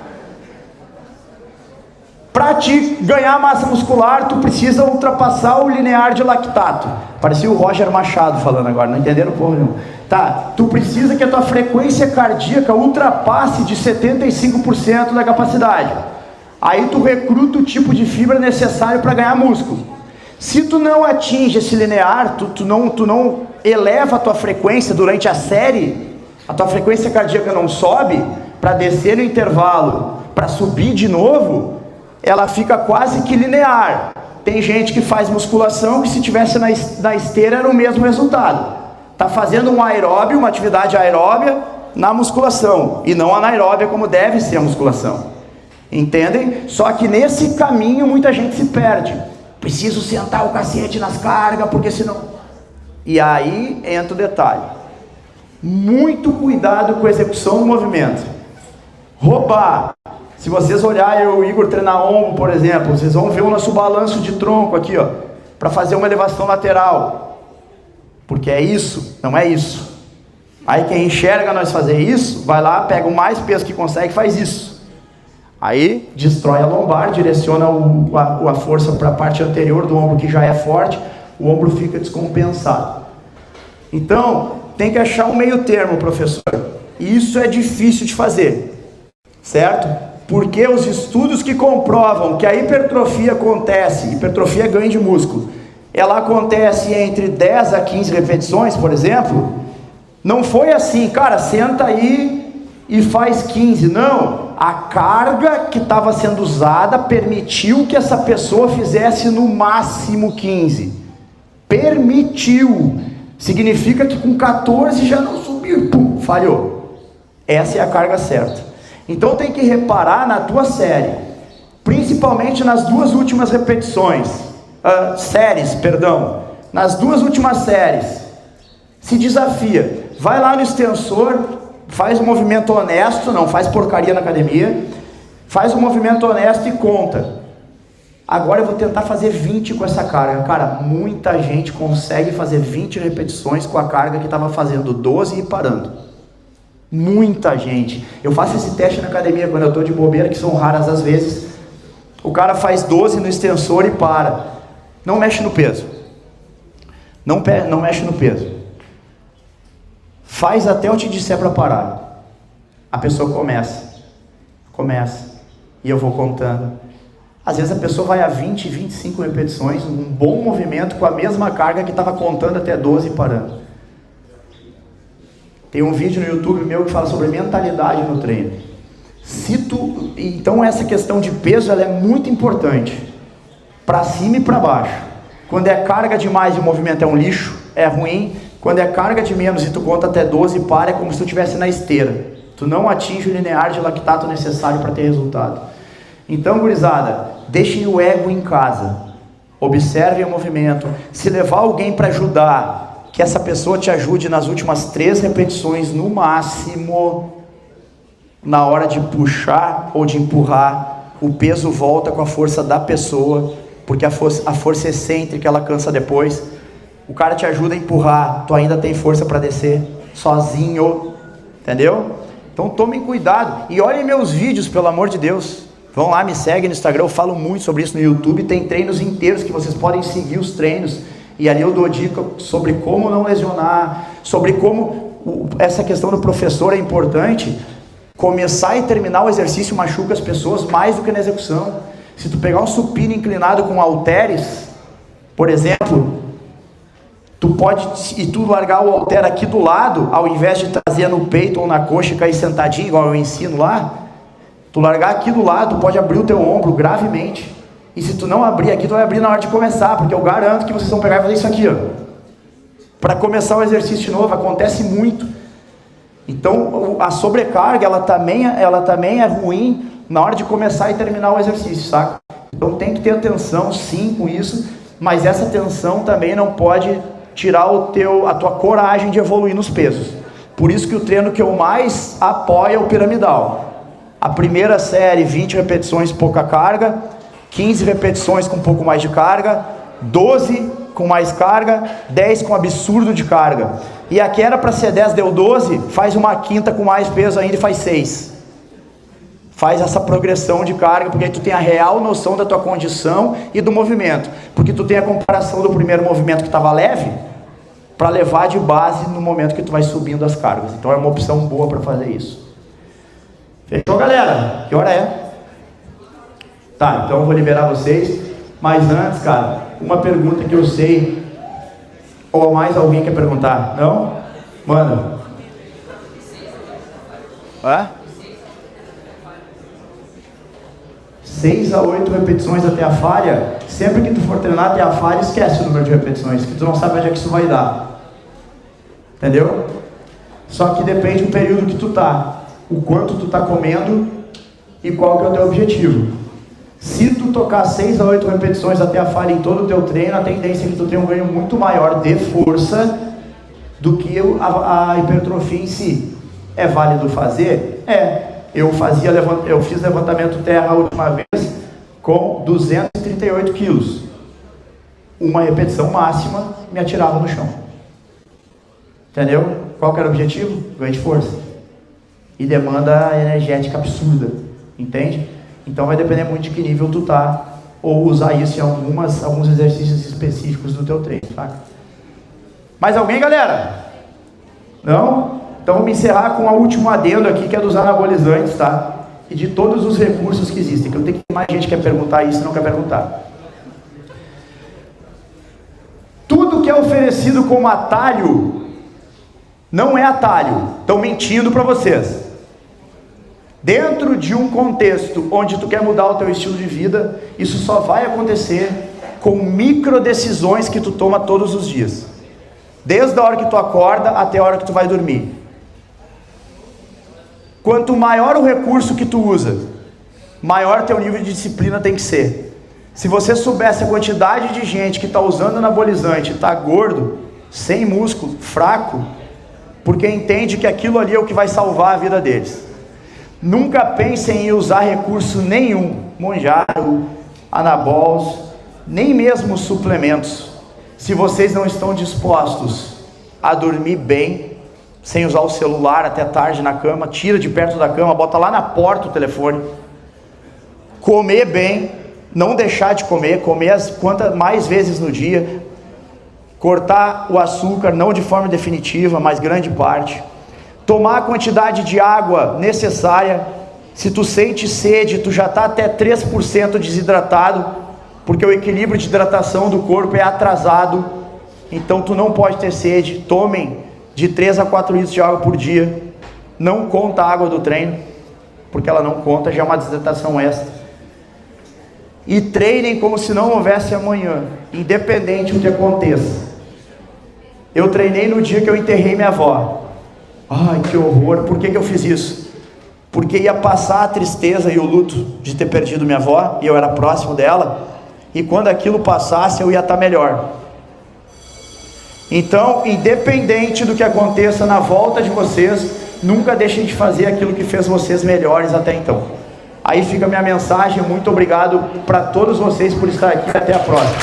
Para te ganhar massa muscular, tu precisa ultrapassar o linear de lactato. Parecia o Roger Machado falando agora, não entenderam porra nenhuma. Tá, tu precisa que a tua frequência cardíaca ultrapasse de 75% da capacidade. Aí tu recruta o tipo de fibra necessário para ganhar músculo. Se tu não atinge esse linear, tu não eleva a tua frequência durante a série, a tua frequência cardíaca não sobe, para descer no intervalo, para subir de novo, ela fica quase que linear. Tem gente que faz musculação que se tivesse na esteira era o mesmo resultado. Está fazendo um aeróbio, uma atividade aeróbia na musculação, e não anaeróbia como deve ser a musculação. Entendem? Só que nesse caminho muita gente se perde. Preciso sentar o cacete nas cargas, porque senão... E aí entra o detalhe. Muito cuidado com a execução do movimento. Roubar. Se vocês olharem o Igor treinar ombro, por exemplo, vocês vão ver o nosso balanço de tronco aqui, ó, para fazer uma elevação lateral. Porque é isso, não é isso. Aí quem enxerga nós fazer isso, vai lá, pega o mais peso que consegue e faz isso. Aí destrói a lombar, direciona a força para a parte anterior do ombro que já é forte, o ombro fica descompensado. Então, tem que achar um meio termo, professor. E isso é difícil de fazer, certo? Porque os estudos que comprovam que a hipertrofia acontece, hipertrofia é ganho de músculo, ela acontece entre 10 a 15 repetições, por exemplo, não foi assim, cara, senta aí e faz 15, não. A carga que estava sendo usada permitiu que essa pessoa fizesse no máximo 15. Permitiu. Significa que com 14 já não subiu, pum, falhou. Essa é a carga certa. Então tem que reparar na tua série, principalmente nas duas últimas repetições, nas duas últimas séries. Se desafia, vai lá no extensor, faz um movimento honesto, não faz porcaria na academia, faz um movimento honesto e conta. Agora eu vou tentar fazer 20 com essa carga. Cara, muita gente consegue fazer 20 repetições com a carga que estava fazendo 12 e parando. Muita gente. Eu faço esse teste na academia quando eu estou de bobeira, que são raras as vezes. O cara faz 12 no extensor e para. Não mexe no peso. Não mexe no peso. Faz até eu te disser para parar. A pessoa começa. E eu vou contando. Às vezes a pessoa vai a 20, 25 repetições, um bom movimento com a mesma carga que estava contando até 12 e parando. Tem um vídeo no YouTube meu que fala sobre mentalidade no treino. Então essa questão de peso ela é muito importante. Para cima e para baixo. Quando é carga demais e o movimento é um lixo, é ruim. Quando é carga de menos e tu conta até 12 e para, é como se tu estivesse na esteira. Tu não atinge o linear de lactato necessário para ter resultado. Então, gurizada, deixem o ego em casa. Observem o movimento. Se levar alguém para ajudar, que essa pessoa te ajude nas últimas 3 repetições no máximo. Na hora de puxar ou de empurrar, o peso volta com a força da pessoa, porque a força excêntrica ela cansa depois. O cara te ajuda a empurrar, tu ainda tem força para descer sozinho, entendeu? Então tomem cuidado e olhem meus vídeos, pelo amor de Deus. Vão lá, me seguem no Instagram, eu falo muito sobre isso no YouTube. Tem treinos inteiros que vocês podem seguir os treinos, e ali eu dou dica sobre como não lesionar, sobre como essa questão do professor é importante. Começar e terminar o exercício machuca as pessoas mais do que na execução. Se tu pegar um supino inclinado com halteres, por exemplo, tu largar o halter aqui do lado, ao invés de trazer no peito ou na coxa e cair sentadinho, igual eu ensino lá, tu largar aqui do lado, tu pode abrir o teu ombro gravemente. E se tu não abrir aqui, tu vai abrir na hora de começar, porque eu garanto que vocês vão pegar e fazer isso aqui, ó. Para começar o exercício de novo, acontece muito. Então, a sobrecarga, ela também é ruim na hora de começar e terminar o exercício, saca? Então tem que ter atenção sim com isso, mas essa atenção também não pode tirar a tua coragem de evoluir nos pesos. Por isso que o treino que eu mais apoio é o piramidal. A primeira série, 20 repetições, pouca carga, 15 repetições com um pouco mais de carga, 12 com mais carga, 10 com absurdo de carga. E aqui era para ser 10, deu 12, faz uma quinta com mais peso ainda e faz 6. Faz essa progressão de carga, porque aí tu tem a real noção da tua condição e do movimento. Porque tu tem a comparação do primeiro movimento que estava leve, para levar de base no momento que tu vai subindo as cargas. Então é uma opção boa para fazer isso. Fechou, galera? Que hora é? Tá, então eu vou liberar vocês. Mas antes, cara, uma pergunta que eu sei, ou mais alguém quer perguntar? Não? Manda. Hã? 6 a 8 repetições até a falha. Sempre que tu for treinar até a falha, esquece o número de repetições, que tu não sabe onde é que isso vai dar. Entendeu? Só que depende do período que tu tá, o quanto tu tá comendo e qual que é o teu objetivo. Se tu tocar 6 a 8 repetições até a falha em todo o teu treino, a tendência é que tu tenha um ganho muito maior de força do que a hipertrofia em si. É válido fazer? É. Eu fiz levantamento terra a última vez com 238 quilos. Uma repetição máxima me atirava no chão. Entendeu? Qual que era o objetivo? Ganho de força. E demanda energética absurda. Entende? Então vai depender muito de que nível tu tá, ou usar isso em alguns exercícios específicos do teu treino, tá? Mais alguém, galera? Não? Então vamos encerrar com a última adendo aqui, que é dos anabolizantes, tá? E de todos os recursos que existem, que eu tenho que ter mais gente que quer perguntar isso e não quer perguntar. Tudo que é oferecido como atalho, não é atalho. Estão mentindo para vocês. Dentro de um contexto onde tu quer mudar o teu estilo de vida, isso só vai acontecer com micro decisões que tu toma todos os dias. Desde a hora que tu acorda até a hora que tu vai dormir. Quanto maior o recurso que tu usa, maior teu nível de disciplina tem que ser. Se você soubesse a quantidade de gente que está usando anabolizante, está gordo, sem músculo, fraco, porque entende que aquilo ali é o que vai salvar a vida deles. Nunca pensem em usar recurso nenhum, Monjaro, anabols, nem mesmo suplementos, se vocês não estão dispostos a dormir bem, sem usar o celular até tarde na cama, tira de perto da cama, bota lá na porta o telefone, comer bem, não deixar de comer, quantas mais vezes no dia, cortar o açúcar, não de forma definitiva, mas grande parte, tomar a quantidade de água necessária. Se tu sente sede, tu já está até 3% desidratado, porque o equilíbrio de hidratação do corpo é atrasado, então tu não pode ter sede. Tomem de 3 a 4 litros de água por dia, não conta a água do treino, porque ela não conta, já é uma desidratação extra. E treinem como se não houvesse amanhã, independente do que aconteça. Eu treinei no dia que eu enterrei minha avó. Ai, que horror, por que eu fiz isso? Porque ia passar a tristeza e o luto de ter perdido minha avó, e eu era próximo dela, e quando aquilo passasse eu ia estar melhor. Então, independente do que aconteça na volta de vocês, nunca deixem de fazer aquilo que fez vocês melhores até então. Aí fica a minha mensagem, muito obrigado para todos vocês por estar aqui, até a próxima.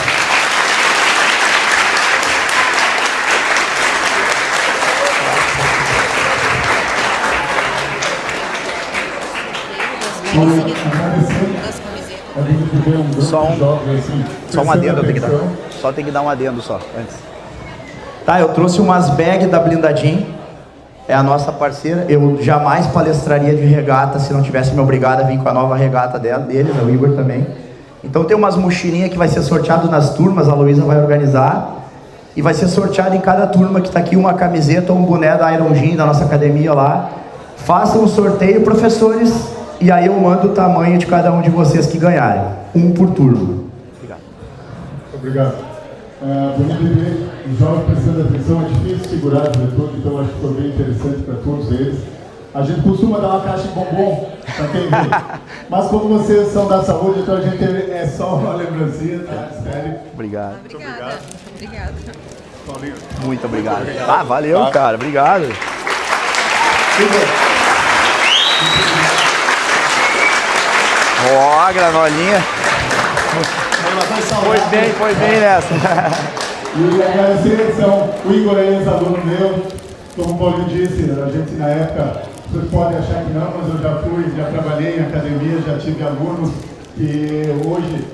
Só um adendo eu tenho que dar. Só tem que dar um adendo só antes. Tá, eu trouxe umas bags da Blindadinho. É a nossa parceira. Eu jamais palestraria de regata se não tivesse me obrigado a vir com a nova regata deles, o Igor também. Então tem umas mochilinhas que vai ser sorteado nas turmas, a Luísa vai organizar. E vai ser sorteado em cada turma que está aqui uma camiseta ou um boné da Iron Gym, da nossa academia lá. Façam um sorteio, professores, e aí eu mando o tamanho de cada um de vocês que ganharem. Um por turma. Obrigado. Obrigado. Bonito ver os jovens prestando atenção, é difícil segurar o diretor, então acho que foi bem interessante para todos eles. A gente costuma dar uma caixa de bombom para quem vê, mas como vocês são da saúde, então a gente é só uma lembrancinha, tá? Sério. Obrigado. Obrigada. Obrigada. Muito obrigado. Ah, valeu, cara. Obrigado. Ó, granolinha. Foi bem nessa. E agradecer, então, o Igor é ex-aluno meu, como o Paulinho disse, a gente na época, vocês podem achar que não, mas eu já trabalhei em academia, já tive alunos, e hoje,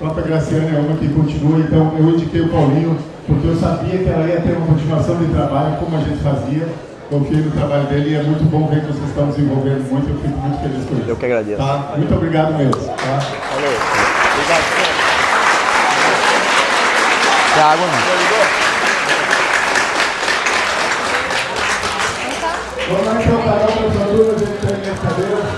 a própria Graciana é uma que continua, então eu indiquei o Paulinho, porque eu sabia que ela ia ter uma continuação de trabalho, como a gente fazia. Confio no trabalho dele e é muito bom ver que vocês estão desenvolvendo muito, eu fico muito feliz com isso. Eu que agradeço. Tá? Muito obrigado mesmo. Tá? Valeu. Obrigado. Tem água, não? Vamos lá então, Carol, para a sua turma, a gente tem minhas cadeiras.